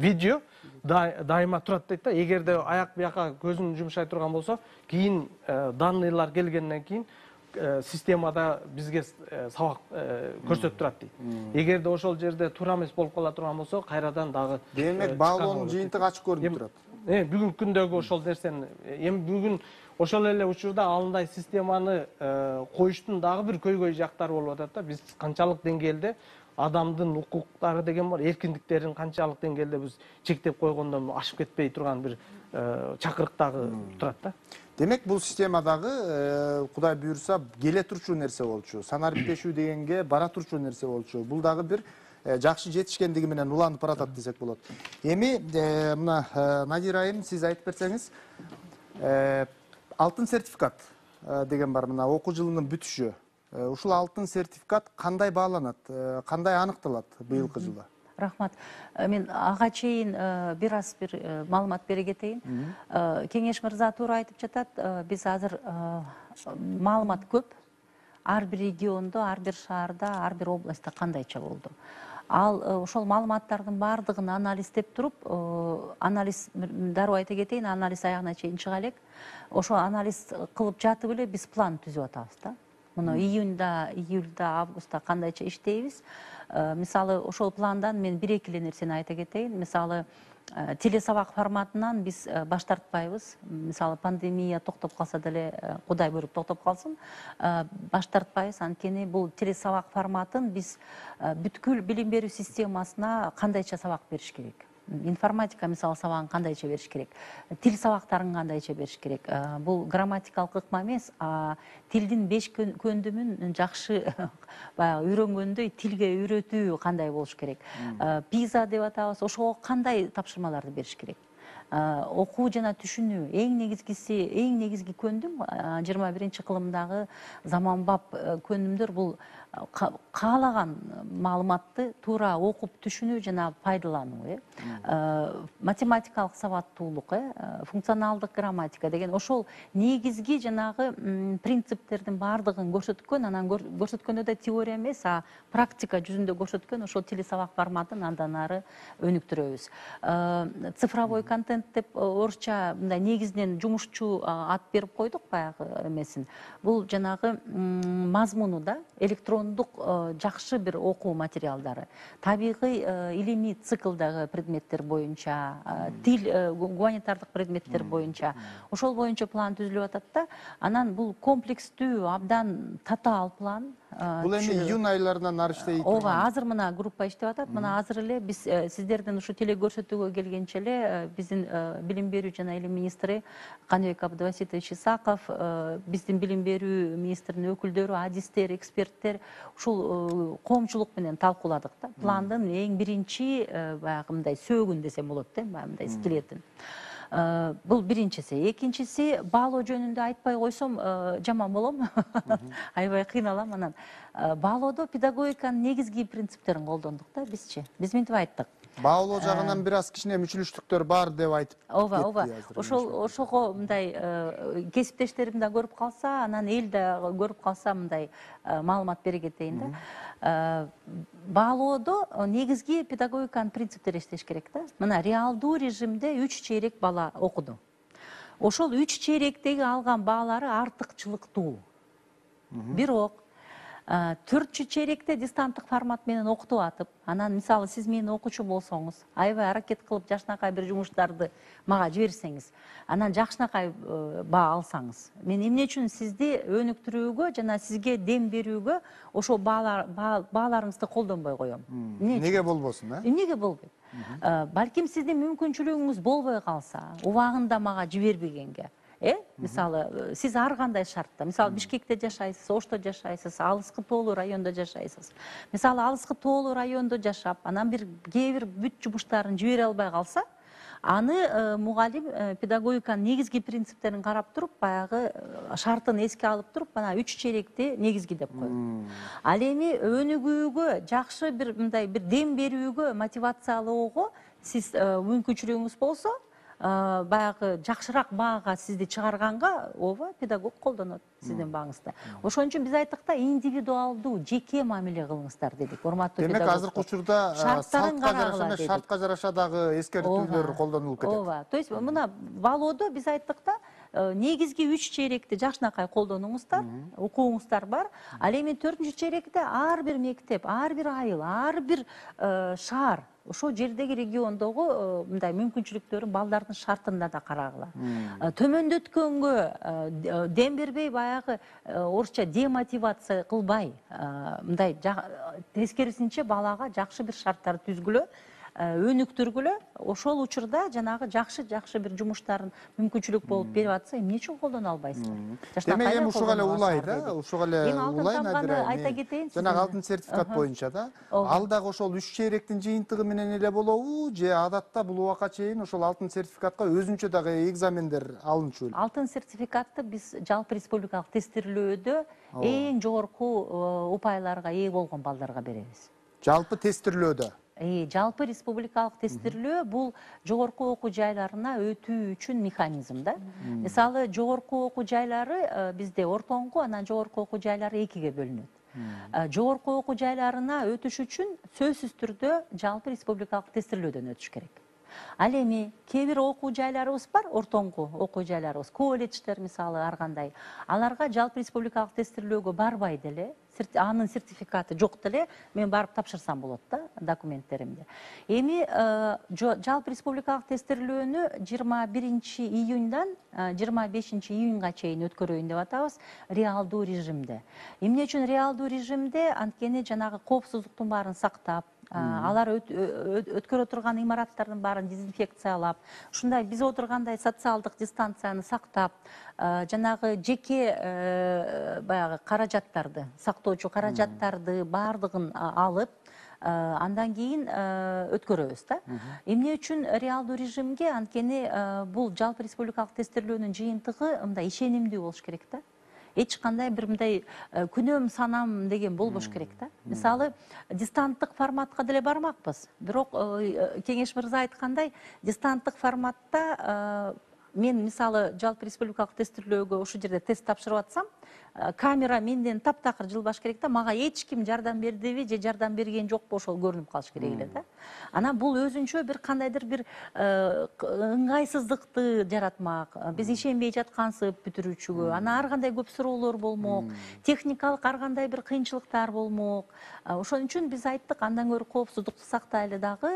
видео дайыма турат дейт да. Эгерде аяк бияка көзүн жумшай турган болсо, кийин данныйлар келгенден кийин системада бизге сабак көрсөтүп турат дейт. Эгерде ошол жерде туура эмес болуп кала турган болсо, кайрадан дагы демек баалоонун жыйынтыгы ачык көрүнүп турат. Бүгүнкү күндөгү ошол нерсени эми бүгүн ошол эле учурда алындай системаны коюштун дагы бир көйгөй жактары болуп атат да. Биз канчалык деңгээлде адамдын укуктары деген бар, эркиндиктерин канчалык деңгээлде биз чектеп койгондон ашып кетпей турган бир чакырык дагы турат да. Демек бул системадагы Кудай буйрса келе турчу нерсе болчу. Санариптешүү дегенге бара турчу нерсе болчу. Бул дагы бир жакшы жетишкендиги менен уланып баратат десек болот. Эми мына Надира айым, сиз айтып берсеңиз, алтын сертификат деген бар, мына окуу жылынын бүтүшү. Ушул алтын сертификат кандай бааланат, кандай аныкталат быйылкы жылы? Рахмат. Мен ага чейин бир аз бир маалымат бере кетейин. Кеңеш мырза туура айтып жатат. Биз азыр маалымат көп. Ар бир региондо, ар бир шаарда, ар бир областта кандайча болду. Ал ошол маалыматтардын баардыгын анализдеп туруп, анализ дароо айта кетейин, анализ аягына чейин чыга элек. Ошол анализ кылып жатып эле биз план түзүп атабыз да. Муну июнда, июльда, августта кандайча иштейбиз. Мисалы, ошол пландан мен бир-эки эле нерсени айта кетейин. Мисалы, телесабак форматынан биз баш тартпайбыз. Мисалы, пандемия токтоп калса деле, Кудай буйруп токтоп калсын, баш тартпайбыз. Анткени бул телесабак форматын биз бүткүл билим берүү системасына кандайча сабак бериш керек. Информатика мисалы сабагын кандайча бериш керек, тил сабактарын кандайча бериш керек. Бул грамматикалык ыкма эмес, тилдин 5 көндүмүн жакшы баягы үйрөнгөндөй тилге үйрөтүү кандай болуш керек. Пиза деп атабыз, ошого кандай тапшырмаларды бериш керек. Окуу жана түшүнүү эң негизги көндүм 21 кылымдагы заманбап көндүмдөр бул каалаган маалыматты туура окуп түшүнүү жана пайдалануу. Математикалык сабаттуулук, функционалдык грамматика деген ошол негизги жанагы принциптердин баардыгын көрсөткөн, анан көрсөткөндө да теория эмес, практика жүзүндө көрсөткөн ошол телесабак форматын андан ары өнүктүрөбүз. Цифровой контент деп орусча мындай негизинен жумушчу ат берип койдук баягы эмесин. Бул жанагы мазмуну да электрондук жакшы бир окуу материалдары. Табигый илимий циклдагы предметтер боюнча, тил, гуманитардык предметтер боюнча, ошол боюнча план түзүлүп атат да. Анан бул комплекстүү, абдан татаал план. Бул эми июнь айларынан ары иштей турган. Ооба, азыр мына группа иштеп атат. Мына азыр эле биз сиздердин ушу телекөрсөтүүгө келгенче эле биздин билим берүү жана илим министри Каныбек Абдываситович Исаков, биздин билим берүү министринин өкүлдөрү, адистер, эксперттер ушул коомчулук менен талкууладык да. Пландын эң биринчи баягы мындай сөөгүн десем болот да, мындай скелетин. Бул биринчиси. Экинчиси, баалоо жөнүндө айтпай койсом жаман болом. Аябай кыйналам анан. Баалоодо педагогиканын негизги принциптерин колдондук да бизчи. Биз мынтип айттык. Баалоо жагынан бир аз кичине мүчүлүштүктөр бар деп айтып. Ооба. Ошого мындай кесиптештерим да көрүп калса, анан эл да көрүп калса мындай маалымат бере кетейин да. Баалоодо негизги педагогиканын принциптери иштеш керек да. Мына реалдуу режимде 3 чейрек бала окуду. Ошол 3 чейректеги алган баалары артыкчылыктуу. Бирок 4 чейректе дистанттык формат менен окутуп атып, анан мисалы сиз менин окуучу болсоңуз, аябай аракет кылып жакшынакай бир жумуштарды мага жиберсеңиз, анан жакшынакай баа алсаңыз, мен эмне үчүн сизди өнүктүрүүгө жана сизге дем берүүгө ошол бааларыңызды колдонбой коем? Неге болбосун, Эмнеге болбойт? Балким сиздин мүмкүнчүлүгүңүз болбой калса, убагында мага жибербегенге, мисалы сиз ар кандай шартта, мисалы Бишкекте жашайсыз, Ошто жашайсыз, алыскы тоолуу райондо жашайсыз. Мисалы алыскы тоолуу райондо жашап, анан бир кээ бир бүт жумуштарын жибере албай калса, аны мугалим педагогиканын негизги принциптерин карап туруп, баягы шартын эске алып туруп, мына 3 чейректи негизги деп коет. Ал эми өнүгүүгө, жакшы бир мындай бир дем берүүгө, мотивациялоого сиз мүмкүнчүлүгүңүз болсо, баягы жакшыраак баага сизди чыгарганга ооба педагог колдонот сиздин бааңызды. Ошон үчүн биз айттык да, индивидуалдуу, жеке мамиле кылыңыздар дедик. Урматтуу педагог. Демек азыркы учурда шартка жараша дагы эскертүүлөр колдонулуп кетет. Ооба. То есть мына баалоодо биз айттык да, негизги 3 чейректи жакшынакай колдонуңуздар, окууңуздар бар. Ал эми 4 чейректе ар бир мектеп, ар бир айыл, ар бир шаар ошол жердеги региондогу мындай мүмкүнчүлүктөрүн балдардын шартында да карагыла. Төмөндөткөнгө дем бербей, баягы орусча демотивация кылбай, мындай тескерисинче балага жакшы бир шарттар түзгүлө, өнүктүргүлө, ошол учурда жанагы жакшы бир жумуштарын мүмкүнчүлүк болуп берип атса, эмне үчүн колдоно албайсызбы? Демек эми ушуга эле улай да, ушуга эле улай Надира. Айта кетейин. Жанагы алтын сертификат боюнча да, ал дагы ошол 3 чейректин жыйынтыгы менен эле болобу, же адатта бул убакка чейин ошол алтын сертификатка өзүнчө дагы экзамендер алынчу беле? Алтын сертификатты биз жалпы республикалык тестирлөөдө эң жогорку упайларга ээ болгон балдарга беребиз. Жалпы тестирлөөдө? Жалпы республикалык тестирлөө бул жогорку окуу жайларына өтүү үчүн механизм да. Мисалы жогорку окуу жайлары бизде ортоңку, анан жогорку окуу жайлары 2ге бөлүнөт. Жогорку окуу жайларына өтүш үчүн сөзсүз түрдө жалпы республикалык тестирлөөдөн өтүш керек. Ал эми кээ бир окуу жайларыбыз бар, ортоңку окуу жайларыбыз, колледждер мисалы ар кандай. Аларга жалпы республикалык тестирлөөгө барбай деле, анын сертификаты жок деле, мен барып тапшырсам болот да документтеримди. Эми жалпы республикалык тестирлөөнү 21 июньдан 25 июньга чейин өткөрөйүн деп атабыз реалдуу режимде. Эмне үчүн реалдуу режимде? Анткени жанагы коопсуздуктун баарын сактап, алар өткөрө турган имараттардын баарын дезинфекциялап, ушундай биз отургандай социалдык дистанцияны сактап, жанагы жеке баягы каражаттарды, сактоочу каражаттарды баардыгын алып, андан кийин өткөрөбүз да. Эмне үчүн реалдуу режимге? Анткени бул жалпы республикалык тестирлөөнүн жыйынтыгы мындай ишенимдүү болуш керек да. Эч кандай бир мындай күнөм санам деген болбош керек да. Мисалы дистанттык форматка деле бармакпыз. Бирок Кеңеш мырза айткандай, дистанттык форматта мен мисалы жалпы республикалык тестирлөөгө ошол жерде тест тапшырып атсам, камера менден таптакыр жылбаш керек да, мага эч ким жардам бердиби же жардам берген жокпу, ошол көрүнүп калыш керек эле да. Анан бул өзүнчө бир кандайдыр бир ыңгайсыздыкты жаратмак. Биз ишенбей жаткансып бүтүрүүчүгө, анан ар кандай көп суроолор болмок, техникалык ар кандай бир кыйынчылыктар болмок. Ошон үчүн биз айттык, андан көрө коопсуздукту сактайлы дагы,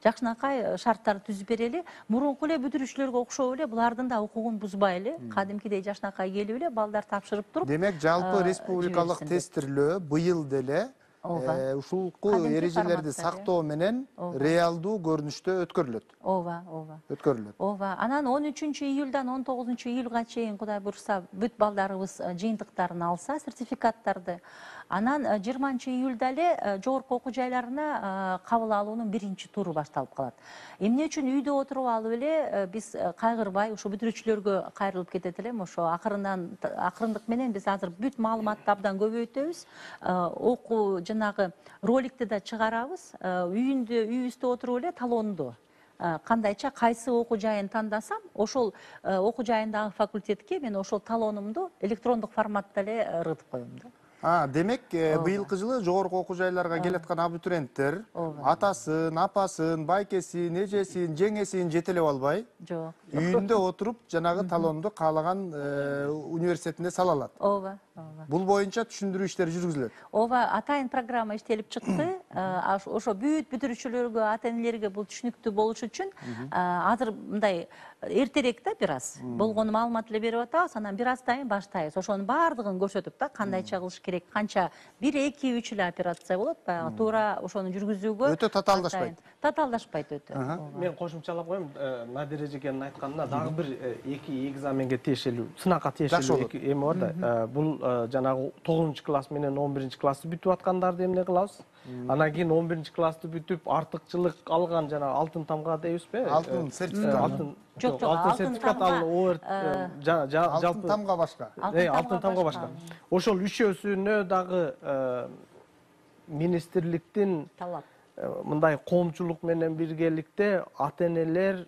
жакшынакай шарттар түзүп берели. Мурунку эле бүтүрүүчүлөргө окшоп эле булардын да укугун бузбайлы, кадимкидей жакшынакай келип эле балдар тапшырып туруп. Демек жалпы республикалык тестирлөө быйыл деле Ооба. ушулку Кадимки эрежелерди форматта, сактоо менен реалдуу көрүнүштө өткөрүлөт. Ооба. Ооба. Анан 13-июлдан 19-июлга чейин Кудай буйрса бүт балдарыбыз жыйынтыктарын алса, сертификаттарды. Анан 20-июлда эле жогорку окуу жайларына кабыл алуунун биринчи туру башталып калат. Эмне үчүн үйдө отуруп алып эле биз кайгырбай ошо бүтүрүүчүлөргө кайрылып кетет элем. Ошо акырындык менен биз азыр бүт маалыматты абдан көбөйтөбүз. Окуу жанагы роликти да чыгарабыз. Үйүбүздө отуруп эле талондо кандайча кайсы окуу жайын тандасам, ошол окуу жайындагы факультетке мен ошол талонумду электрондук форматта эле ыргытып коем да. Демек, быйылкы жылы жогорку окуу жайларга келаткан абитуриенттер атасын, апасын, байкесин, эжесин, жеңесин жетелеп албай, Жок. үйүндө отуруп жанагы талонду каалаган университетинде сала алат. Ооба. Бул боюнча түшүндүрүү иштери жүргүзүлөт. Ооба, атайын программа иштелип чыкты. Ошо бүт бүтүрүүчүлөргө, ата энелерге бул түшүнүктүү болуш үчүн азыр мындай эртерээк да бир аз болгон маалымат эле берип атабыз, анан бир аздан баштайбыз. Ошонун баардыгын көрсөтүп да, кандайча кылыш керек, канча 1, 2, 3 эле операция болот, баягы туура ошону жүргүзүүгө. Өтө татаалдашпайт. Татаалдашпайт өтө. Мен кошумчалап коем, Надир эжекенин айтканына дагы бир 2 экзаменге тиешелүү, сынакка тиешелүү эме бар да. Бул жанагы 9-класс менен 11-классты бүтүп аткандарды эмне кылабыз? Анан кийин 11-классты бүтүп артыкчылык алган жанагы алтын тамга дейбизби? Алтын сертификат. Жок, алтын сертификат ал Алтын тамга башка. Алтын тамга башка. Ошол үчөөсүнө дагы министрликтин Талап. мындай коомчулук менен биргеликте ата энелер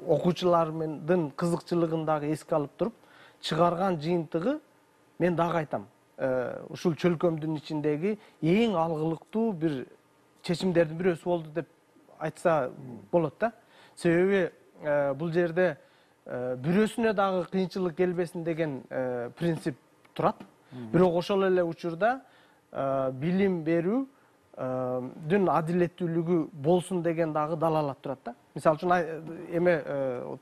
окуучулардын кызыкчылыгын дагы эске алып туруп чыгарган жыйынтыгы, мен дагы айтам, ушул чөлкөмдүн ичиндеги эң алгылыктуу бир чечимдердин бирөөсү болду деп айтса болот да. Себеби бул жерде бирөөсүнө дагы кыйынчылык келбесин деген принцип турат. Бирок ошол эле учурда билим берүү дүн адилеттүүлүгү болсун деген дагы далаалат турат да. Мисалы үчүн эме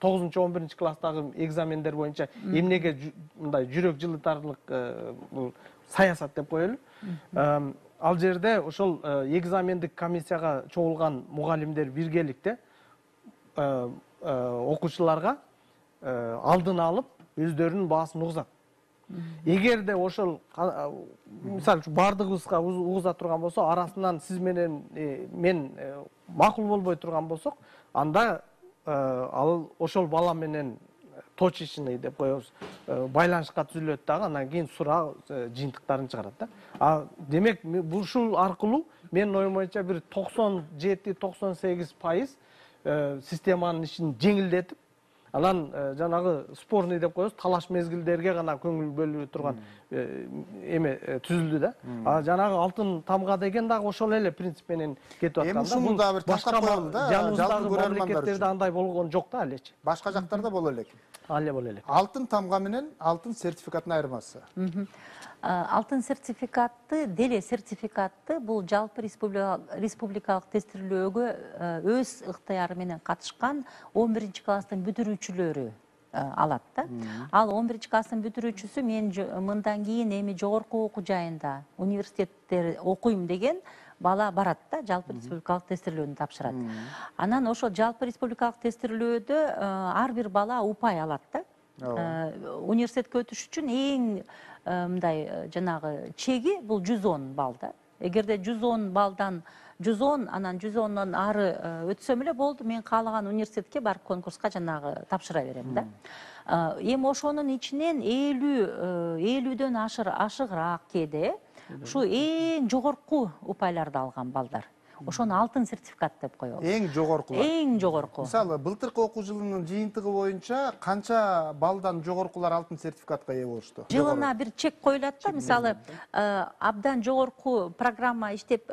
9-11-класстагы экзамендер боюнча эмнеге мындай жүрөк жылытарлык бул саясат деп коелу. Ал жерде ошол экзамендик комиссияга чогулган мугалимдер биргеликте окуучуларга алдын алып өздөрүнүн баасын угузат. Эгерде ошол мисалы үчүн бардыгыбызга угуза турган болсо, арасынан сиз менен мен макул болбой турган болсок, анда ал ошол бала менен точечный деп коебуз, байланышка түзүлөт дагы, анан кийин сураа жыйынтыктарын чыгарат да. Демек ушул аркылуу менин оюм боюнча бир 97-98% системанын ишин жеңилдетип, анан жанагы спорный деп коебуз, талаш мезгилдерге гана көңүл бөлүнө турган эме түзүлдү да. Жанагы алтын тамга деген дагы ошол эле принцип менен кетип атканда. Эми ушуну дагы бир таштап коелу да, жалпы көрөрмандар үчүн. Андай болгон жок да алечи. Башка жактарда боло элек. Але боло элек. Алтын тамга менен алтын сертификаттын айырмасы. Алтын сертификатты, деле сертификатты бул жалпы республикалык тестирлөөгө өз ыктыяры менен катышкан 11-класстын бүтүрүүчүлөрү алат да. Ал 11-класстын бүтүрүүчүсү мен мындан кийин эми жогорку окуу жайында университеттер окуйм деген бала барат да, жалпы республикалык тестирлөөдү тапшырат. Анан ошол жалпы республикалык тестирлөөдө ар бир бала упай алат да. Университетке өтүш үчүн эң мындай жанагы чеги бул 110 балл да. Эгерде 110 балдан 110, анан 110дон ары өтсөм эле болду, мен каалаган университетке барып конкурска жанагы тапшыра берем да. Эми ошонун ичинен 50дөн ашыгыраак кээде ушу эң жогорку упайларды алган балдар. Ошону алтын сертификат деп коебуз. Эң жогоркулар. Эң жогорку. Мисалы, былтыркы окуу жылынын жыйынтыгы боюнча канча балдан жогоркулар алтын сертификатка ээ болушту? Жылына бир чек коюлат да, мисалы, абдан жогорку программа иштеп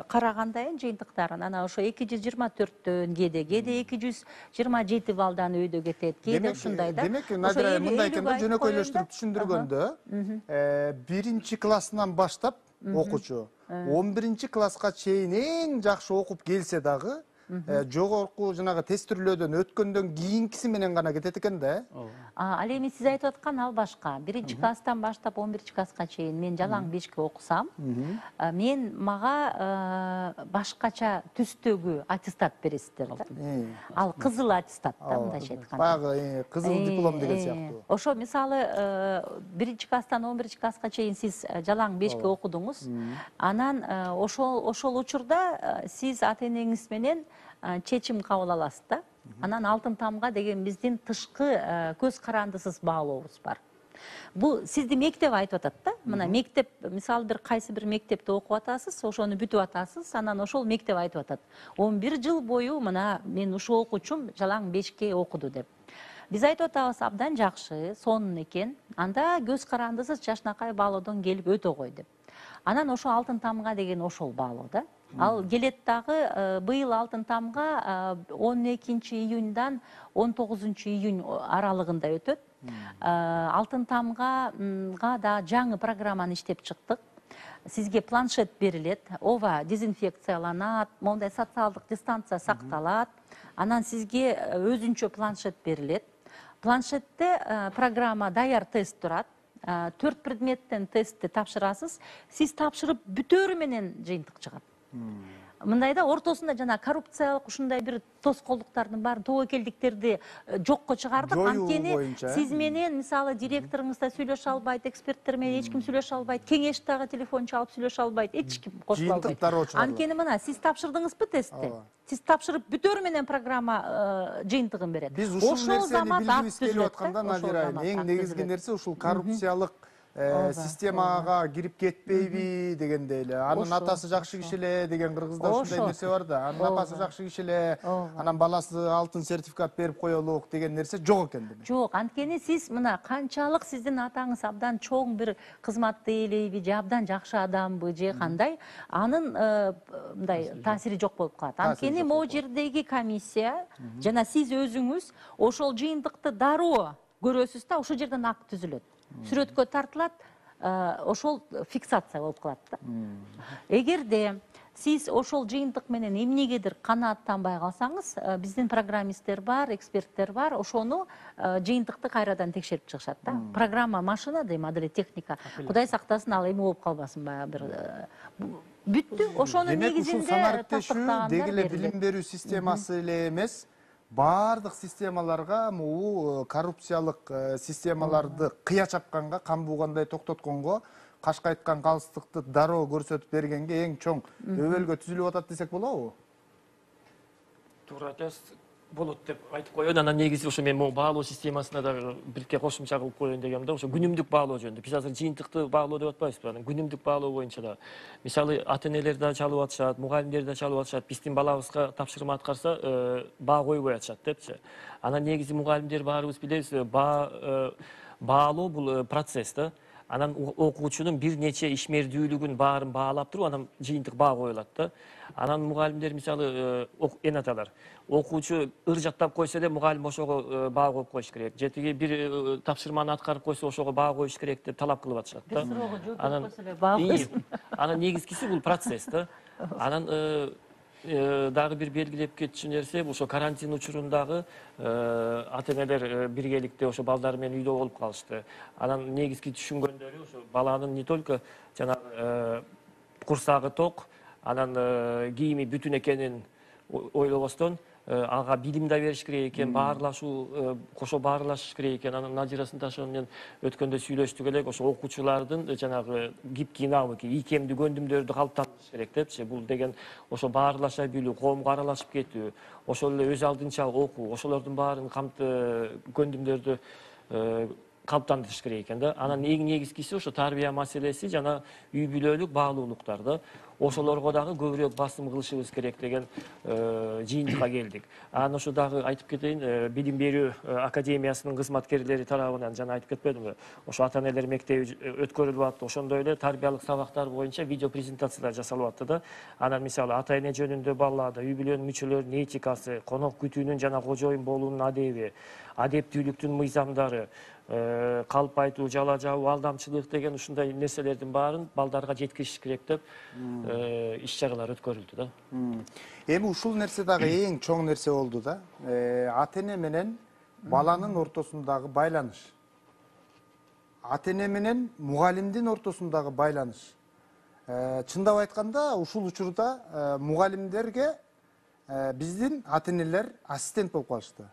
карагандан жыйынтыктарын, анан ошо 224дөн кээде 227 балдан өйдө кетет, кээде ушундай да. Демек, Надира мындай экен да, жөнөкөйлөштүрүп түшүндүргөндө, 1-классынан баштап окуучу 11-класска чейин эң жакшы окуп келсе дагы, жогорку жанагы тестирлөөдөн өткөндөн кийинкиси менен гана кетет экен да. Ал эми сиз айтып аткан ал башка. 1-класстан баштап 11-класска чейин мен жалаң бешке окусам, мага башкача түстөгү аттестат бересиздер да. Ал кызыл аттестат да, мындайча айтканда. Баягы кызыл диплом деген сыяктуу. Ошо мисалы 1-класстан 11-класска чейин сиз жалаң бешке окудуңуз. Анан ошол учурда сиз ата-энеңиз менен чечим кабыл аласыз да. Анан алтын тамга деген биздин тышкы көз карандысыз баалообуз бар. Бул сизди мектеп айтып атат да. Мына мектеп, мисалы кайсы бир мектепте окуп атасыз, ошону бүтүп атасыз, анан ошол мектеп айтып атат. 11 жыл бою мына мен ушул окуучум жалаң бешке окуду деп. Биз айтып атабыз, абдан жакшы, сонун экен. Анда көз карандысыз жашнакай баалоодон келип өтө кой деп. Анан ошо алтын тамга деген ошол баалоо да. Ал келет дагы быйыл алтын тамга 12 июньдан 19 июнь аралыгында өтөт. Алтын тамгага да жаңы программаны иштеп чыктык. Сизге планшет берилет, ооба дезинфекцияланат, мондай социалдык дистанция сакталат. Анан сизге өзүнчө планшет берилет. Планшетте программа даяр тест турат. 4 предметтен тестти тапшырасыз. Сиз тапшырып бүтөөрү менен жыйынтык чыгат. Мындайда ортосунда жана коррупциялык ушундай бир тоскоолдуктардын баарын, тобокелдиктерди жокко чыгардык. Анткени сиз менен мисалы директоруңуз да сүйлөшө албайт, эксперттер менен эч ким сүйлөшө албайт, кеңеш дагы телефон чалып сүйлөшө албайт, эч ким кошула албайт. Анткени мына сиз тапшырдыңызбы тестти? Сиз тапшырып бүтөөрү менен программа жыйынтыгын берет. Биз ушул нерсени билгибиз келип атканда, Надира айым, эң негизги нерсе ушул коррупциялык системага кирип кетпейби дегендей эле. Анын атасы жакшы киши эле деген кыргызда ушундай нерсе бар да. Анын апасы жакшы киши эле, анан баласы алтын сертификат берип коелук деген нерсе жок экен демек. Жок, анткени сиз мына канчалык сиздин атаңыз абдан чоң бир кызматты ээлейби, же абдан жакшы адамбы, же кандай, анын мындай таасири жок болуп калат. Анткени могу жердеги комиссия жана сиз өзүңүз ошол жыйынтыкты дароо көрөсүз да, ошол жерден акт түзүлөт. Сүрөткө тартылат, ошол фиксация болуп калат да. Эгерде сиз ошол жыйынтык менен эмнегедир канааттанбай калсаңыз, биздин программисттер бар, эксперттер бар, ошону жыйынтыкты кайрадан текшерип чыгышат да. Программа машина дейм, ал эле техника. Кудай сактасын, ал эме болуп калбасын, баягы бир бүттү. Ошонун негизинде тастыктагандар деги эле билим берүү системасы эле эмес, бардык системаларга могу коррупциялык системаларды кыя чапканга, кан буугандай токтотконго, кашка айткан калыстыкты дароо көрсөтүп бергенге эң чоң өбөлгө түзүлүп атат десек болобу? Туура айтасыз. Болот деп айтып коёюн. Анан негизи ошо мен могу баалоо системасына да бирке кошумча кылып коеюн дегем да. Ошо күнүмдүк баалоо жөнүндө. Биз азыр жыйынтыкты баалоо деп атпайбызбы? Анан күнүмдүк баалоо боюнча да. Мисалы ата-энелер да чалып атышат, мугалимдер да чалып атышат. Биздин балабызга тапшырма аткарса, баа койбой атышат депчи. Анан негизи мугалимдер баарыбыз билебиз, баалоо бул процесс да. Анан окуучунун бир нече ишмердүүлүгүн баарын баалап туруп, анан жыйынтык баа коюлат да. Анан мугалимдер мисалы энаталар окуучу ыр жаттап койсо эле мугалим ошого баа коюп коюш керек. Же тиги бир тапшырманы аткарып койсо ошого баа коюш керек деп талап кылып атышат да. Бир суроого жооп берип койсо эле баа койсун. Анан негизгиси бул процесс да. Анан дагы бир белгилеп кетчү нерсе, ошо карантин учурундагы ата-энелер биргеликте ошо балдары менен үйдө болуп калышты. Анан негизги түшүнгөндөрү ошо баланын не только жанагы курсагы ток, анан кийими бүтүн экенин ойлобостон, ага билим да бериш керек экен, баарлашуу, кошо баарлашыш керек экен. Анан Надирасын ошо менен өткөндө сүйлөштүк элек, ошо окуучулардын жанагы гибкий навыки, ийкемдүү көндүмдөрдү калыптандырыш керек депчи. Бул деген ошо баарлаша билүү, коомго аралашып кетүү, ошол эле өз алдынча окуу, ошолордун баарын көндүмдөрдү калыптандырыш керек экен да. Анан эң негизгиси ошо тарбия маселеси жана үй бүлөлүк баалуулуктар да. Ошолорго дагы көбүрөөк басым кылышыбыз керек деген жыйынтыкка келдик. Анан ошо дагы айтып кетейин, билим берүү академиясынын кызматкерлери тарабынан жана айтып кетпедимби? Ошо ата-энелер мектеби өткөрүлүп атты. Ошондой эле тарбиялык сабактар боюнча видео презентациялар жасалып атты да. Анан мисалы ата-эне жөнүндө балларда үй бүлөнүн мүчөлөрүнүн этикасы, конок күтүүнүн жана кожоюн болуунун адеби, адептүүлүктүн мыйзамдары, калп айтуу, жала жабуу, алдамчылык деген ушундай нерселердин баарын балдарга жеткириш керек деп иш-чаралар өткөрүлдү да. Эми ушул нерсе дагы эң чоң нерсе болду да. Ата эне менен баланын ортосундагы байланыш. Ата эне менен мугалимдин ортосундагы байланыш. Чындап айтканда ушул учурда мугалимдерге биздин ата энелер ассистент болуп калышты.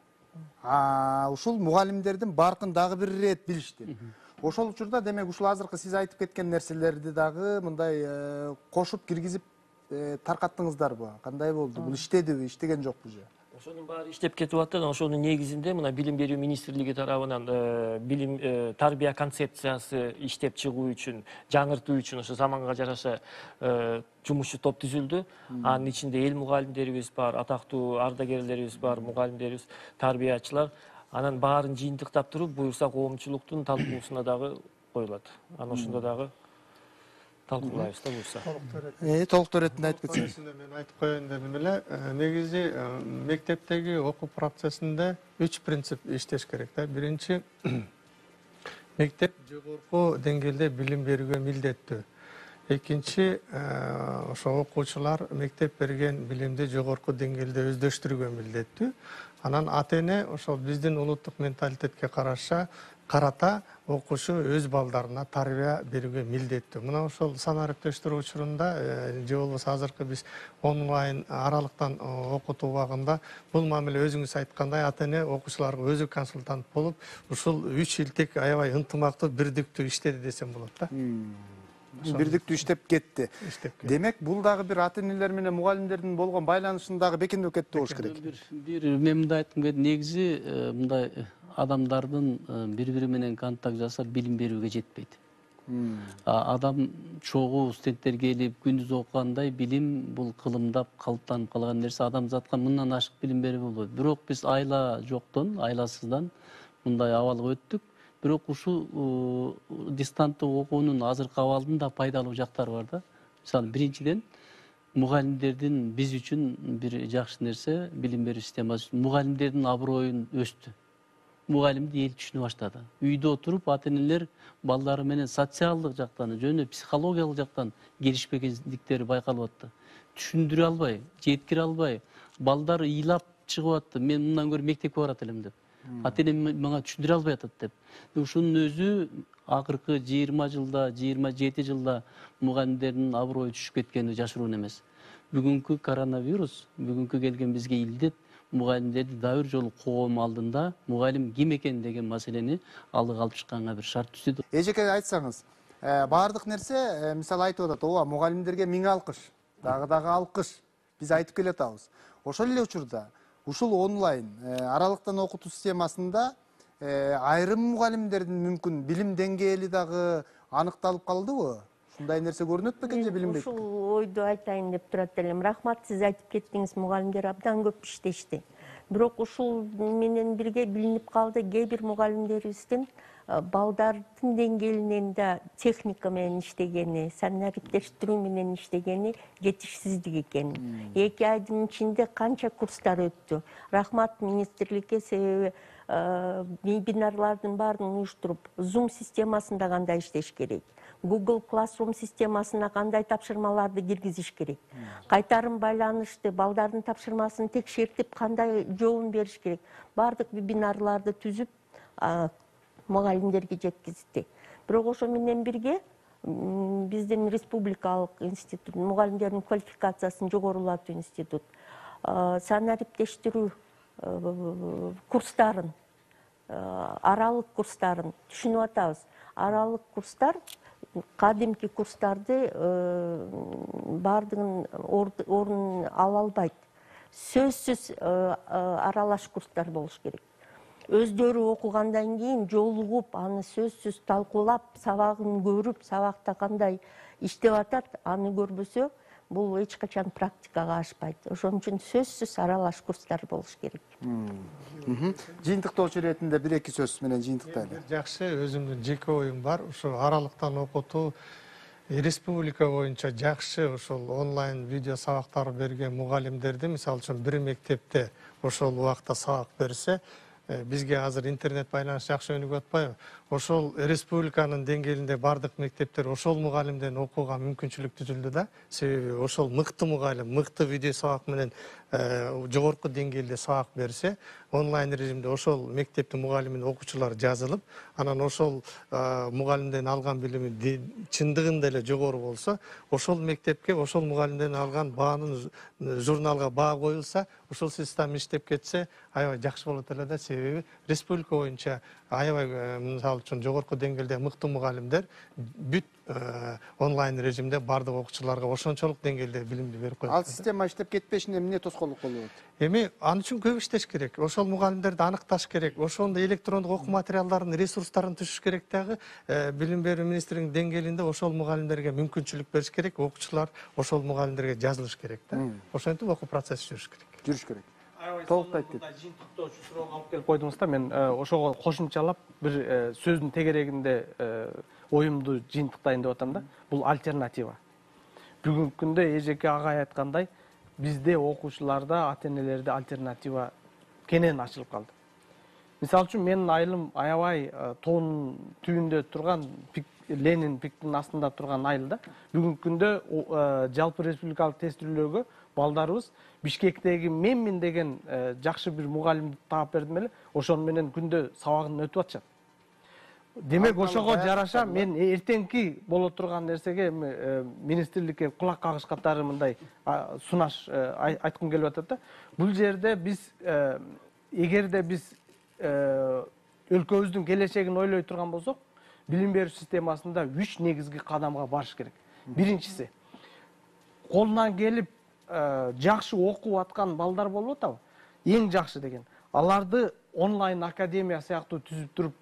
Ушул мугалимдердин баркын дагы бир ирет билишти. Ошол учурда демек ушул азыркы сиз айтып кеткен нерселерди дагы мындай кошуп киргизип таркаттыңыздарбы? Кандай болду? Бул иштедиби, иштеген жокпу же? Ошонун баары иштеп кетип атат. Ошонун негизинде мына Билим берүү министрлиги тарабынан билим тарбия концепциясы иштеп чыгуу үчүн, жаңыртуу үчүн ошо заманга жараша жумушчу топ түзүлдү. Анын ичинде эл мугалимдерибиз бар, атактуу ардагерлерибиз бар, мугалимдерибиз, тарбиячылар. Анан баарын жыйынтыктап туруп, буюрса коомчулуктун талкуусуна дагы коюлат. Анан ошондо дагы талкуулайбыз да буюрса. Толуктуу иретинде айтып кетсеңиз. Мен айтып коеюн дедим эле, негизи мектептеги окуу процессинде 3 принцип иштеш керек да. Биринчи, мектеп жогорку деңгээлде билим берүүгө милдеттүү. Экинчи, ошо окуучулар мектеп берген билимди жогорку деңгээлде өздөштүрүүгө милдеттүү. Анан ата эне ошол биздин улуттук менталитетке карата окуучу өз балдарына тарбия берүүгө милдеттүү. Мына ошол санариптештирүү учурунда же болбосо азыркы биз онлайн аралыктан окутуу убагында бул мамиле өзүңүз айткандай ата эне окуучуларга өзү консультант болуп, ушул 3 илтик аябай ынтымактуу, бирдиктүү иштеди десем болот да. Бирдиктүү иштеп кетти. Демек, бул дагы бир ата энелер менен мугалимдердин болгон байланышын дагы бекемдеп кетти болуш керек. Бир мен мындай айткым келет, негизи мындай адамдардын бири-бири менен контакт жасап билим берүүгө жетпейт. Адам чогуу студенттер келип күндүз окугандай билим бул кылымдап калыптанып калган нерсе, адамзатка мындан ашык билим берүү болбойт. Бирок биз айла жоктон, айласыздан мындай абалга өттүк. Бирок ушул дистанттык окуунун азыркы абалынын да пайдалуу жактары бар да. Мисалы, биринчиден мугалимдердин биз үчүн бир жакшы нерсе, билим берүү системасы мугалимдердин аброюн өстү. Мугалимди эл түшүнө баштады. Үйдө отуруп ата энелер балдары менен социалдык жактан, жөнү психологиялык жактан келишпегендиктери байкалып атты. Түшүндүрө албай, жеткире албай, балдар ыйлап чыгып атты. Мен мындан көрө мектепке барат элем деп. Ата энем мага түшүндүрө албай атат деп. Ушунун өзү акыркы 20 жылда, 27 жылда мугалимдердин аброю түшүп кеткени жашыруун эмес. Бүгүнкү коронавирус, бүгүнкү келген бизге илдет мугалимдерди дайыр жолу коом алдында мугалим ким экен деген маселени алдыга алып чыкканга бир шарт түзүдү. Эжеке айтсаңыз, баардык нерсе мисалы айтып атат, ооба мугалимдерге 1000 алкыш, дагы алкыш. Биз айтып келе атабыз. Ошол эле учурда ушул онлайн аралыктан окутуу системасында айрым мугалимдердин мүмкүн билим деңгээли дагы аныкталып калдыбы? Ушундай нерсе көрүнөт бекен же билинбейт? Ушул ойду айтайын деп турат элем. Рахмат, сиз айтып кеттиңиз, мугалимдер абдан көп иштешти. Бирок ушул менен бирге билинип калды, кээ бир мугалимдерибиздин балдардын деңгээлинен да техника менен иштегени, санариптештирүү менен иштегени жетишсиздик экен. 2 айдын ичинде канча курстар өттү. Рахмат министрликке, себеби вебинарлардын баарын уюштуруп, Zoom системасында кандай иштеш керек, Google Classroom системасына кандай тапшырмаларды киргизиш керек, кайтарым байланышты, балдардын тапшырмасын текшертип кандай жообун бериш керек. Бардык вебинарларды түзүп мугалимдерге жеткизди. Бирок ошо менен бирге биздин республикалык институт, мугалимдердин квалификациясын жогорулатуу институт санариптештирүү курстарын, аралык курстарын түшүнүп атабыз. Аралык курстар кадимки курстарды бардыгын орун ала албайт. Сөзсүз аралаш курстар болуш керек. Өздөрү окугандан кийин жолугуп, аны сөзсүз талкуулап, сабагын көрүп, сабакта кандай иштеп атат, аны көрбөсө, бул эч качан практикага ашпайт. Ошон үчүн сөзсүз аралаш курстар болуш керек. Жыйынтыктоочу иретинде 1-2 сөз менен жыйынтыктайлы. Жакшы, өзүмдүн жеке оюм бар. Ушу аралыктан окутуу республика боюнча жакшы ошол онлайн видео сабактар берген мугалимдерди, мисалы үчүн бир мектепте ошол убакта сабак берсе, бизге азыр интернет байланыш жакшы өнүгүп атпайбы? Ошол республиканын деңгээлинде бардык мектептер ошол мугалимден окууга мүмкүнчүлүк түзүлдү да. Себеби ошол мыкты мугалим, мыкты видео сабак менен жогорку деңгээлде сабак берсе, онлайн режимде ошол мектептин мугалимин окуучулары жазылып, анан ошол мугалимден алган билими чындыгында эле жогору болсо, ошол мектепке ошол мугалимден алган баанын журналга баа коюлса, ошол система иштеп кетсе, аябай жакшы болот эле да. Себеби республика боюнча аябай мисалы үчүн жогорку деңгээлде мыкты мугалимдер бүт онлайн режимде бардык окуучуларга ошончолук деңгээлде билимди берип коет. Ал система иштеп кетпешине эмне тоскоолдук болуп атат? Эми ал үчүн көп иштеш керек. Ошол мугалимдерди аныкташ керек. Ошондой электрондук окуу материалдарын, ресурстарын түшүш керек дагы. Билим берүү министринин деңгээлинде ошол мугалимдерге мүмкүнчүлүк бериш керек. Окуучулар ошол мугалимдерге жазылыш керек да. Ошентип окуу процесси жүрүш керек. Жүрүш керек. Толуктайт дейт. Жыйынтыктоочу суроого алып келип койдуңуз да, мен ошого кошумчалап бир сөздүн тегерегинде оюмду жыйынтыктайын деп атам да. Бул альтернатива. Бүгүнкү күндө эжеке агай айткандай, бизде окуучуларда, ата энелерде альтернатива кенен ачылып калды. Мисалы үчүн менин айылым аябай тоонун түбүндө турган Ленин пиктин астында турган айыл да. Бүгүнкү күндө жалпы республикалык тестирүүлөргө балдарыбыз Бишкектеги Менмин деген жакшы бир мугалимди таап бердим эле, ошону менен күндө сабагын өтүп атышат. Демек ошого жараша мен эртеңки боло турган нерсеге министрликке кулак кагыш катары мындай сунаш айткым келип атат да. Бул жерде биз эгерде биз өлкөбүздүн келечегин ойлой турган болсок, билим берүү системасында 3 негизги кадамга барыш керек. Биринчиси, колунан келип жакшы окуп аткан балдар болуп атабы? Эң жакшы деген. Аларды онлайн академия сыяктуу түзүп туруп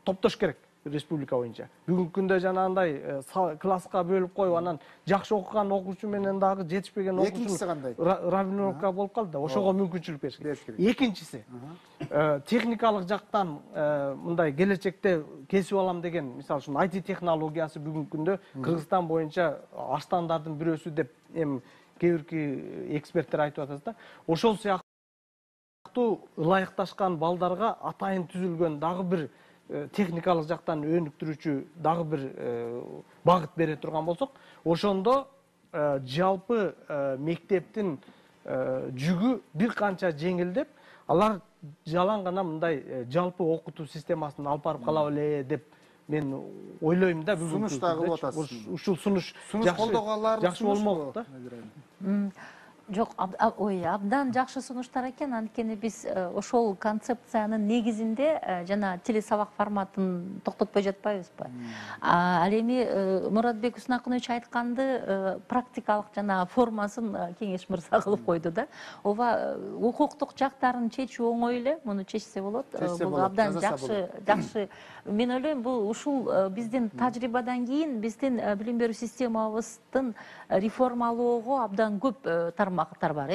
топтош керек республика боюнча. Бүгүнкү күндө жанагындай класска бөлүп коюп, анан жакшы окуган окуучу менен дагы жетишпеген окуучу равнировка болуп калды да. Ошого мүмкүнчүлүк бериш керек. Экинчиси, техникалык жактан мындай келечекте кесип алам деген, мисалы үчүн IT технологиясы бүгүнкү күндө Кыргызстан боюнча аштандардын бирөөсү деп эми кээ эксперттер айтып атат да. Ошол сыяктуу ылайыкташкан балдарга атайын түзүлгөн дагы бир техникалык жактан өнүктүрүүчү дагы бир багыт бере турган болсок, ошондо жалпы мектептин жүгү бир канча жеңилдеп, алар жалаң гана мындай жалпы окутуу системасын алып барып кала эле деп мен ойлойм да. Сунуш дагы кылып атасыз. Ушул сунуш жакшы болмок да. Жок, абдан жакшы сунуштар экен, анткени биз ошол концепциянын негизинде жана телесабак форматын токтотпой жатпайбызбы? Ал эми Муратбек Уснакунович айтканды практикалык жана формасын Кеңеш мырза кылып койду да. Ооба, укуктук жактарын чечүү оңой эле, муну чечсе болот. Бул абдан жакшы. Мен ойлойм, бул ушул биздин тажрыйбадан кийин биздин билим берүү системабыздын реформалоого абдан көп тармактар бар,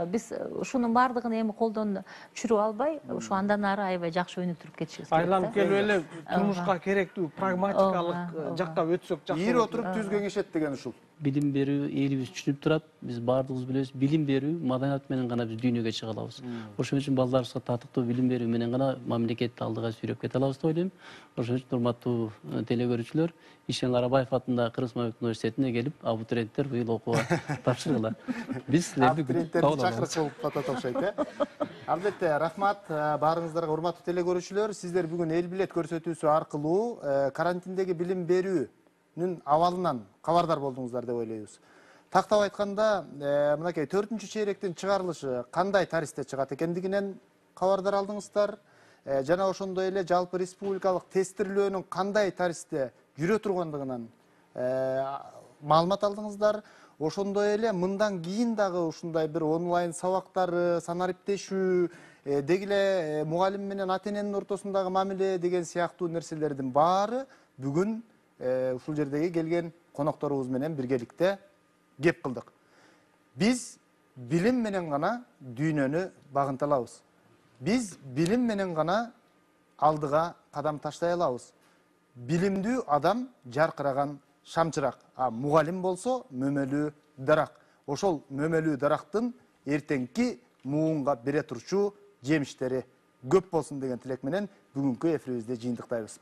Биз ушунун бардыгын эми колдон түшүрүп албай, ушу андан ары аябай жакшы өнүктүрүп кетишибиз керек. Айланып келип эле турмушка керектүү прагматикалык жакка өтсөк жакшы. Ийир отуруп түз кеңешет деген ушул. Билим берүү элибиз түшүнүп турат. Биз баардыгыбыз билебиз, билим берүү маданият менен гана биз дүйнөгө чыга алабыз. Ошон үчүн балдарыбызга татыктуу билим берүү менен гана мамлекетти алдыга сүйрөп кете алабыз деп ойлойм. Ошон үчүн урматтуу телекөрүүчүлөр, Ишен Карабаев атындагы Кыргыз Мамлекеттик университетине келип, абитуриенттер быйыл окууга тапшыргыла. Биз силерди чакырып болуп атат окшойт, Албетте, рахмат баарыңыздарга, урматтуу телекөрүүчүлөр. Сиздер бүгүн эл билет көрсөтүүсү аркылуу карантиндеги билим берүүнүн абалынан кабардар болдуңуздар деп ойлойбуз. Тактап айтканда, мынакей 4-чү чейректин чыгарылышы кандай тарихте чыгат экендигинен кабардар алдыңыздар. Жана ошондой эле жалпы республикалык тестирлөөнүн кандай тарихте жүрө тургандыгынан маалымат алдыңыздар. Ошондой эле мындан кийин дагы ушундай бир онлайн сабактары, санариптешүү, деги эле мугалим менен ата эненин ортосундагы мамиле деген сыяктуу нерселердин баары бүгүн ушул жердеги келген конокторубуз менен биргеликте кеп кылдык. Биз билим менен гана дүйнөнү багынта алабыз. Биз билим менен гана алдыга кадам таштай алабыз. Билимдүү адам жаркыраган шамчырак, мугалим болсо мөмөлүү дарак. Ошол мөмөлүү дарактын эртеңки муунга бере турчу жемиштери көп болсын деген тилек менен бүгүнкү эфирибизди жыйынтыктайбыз.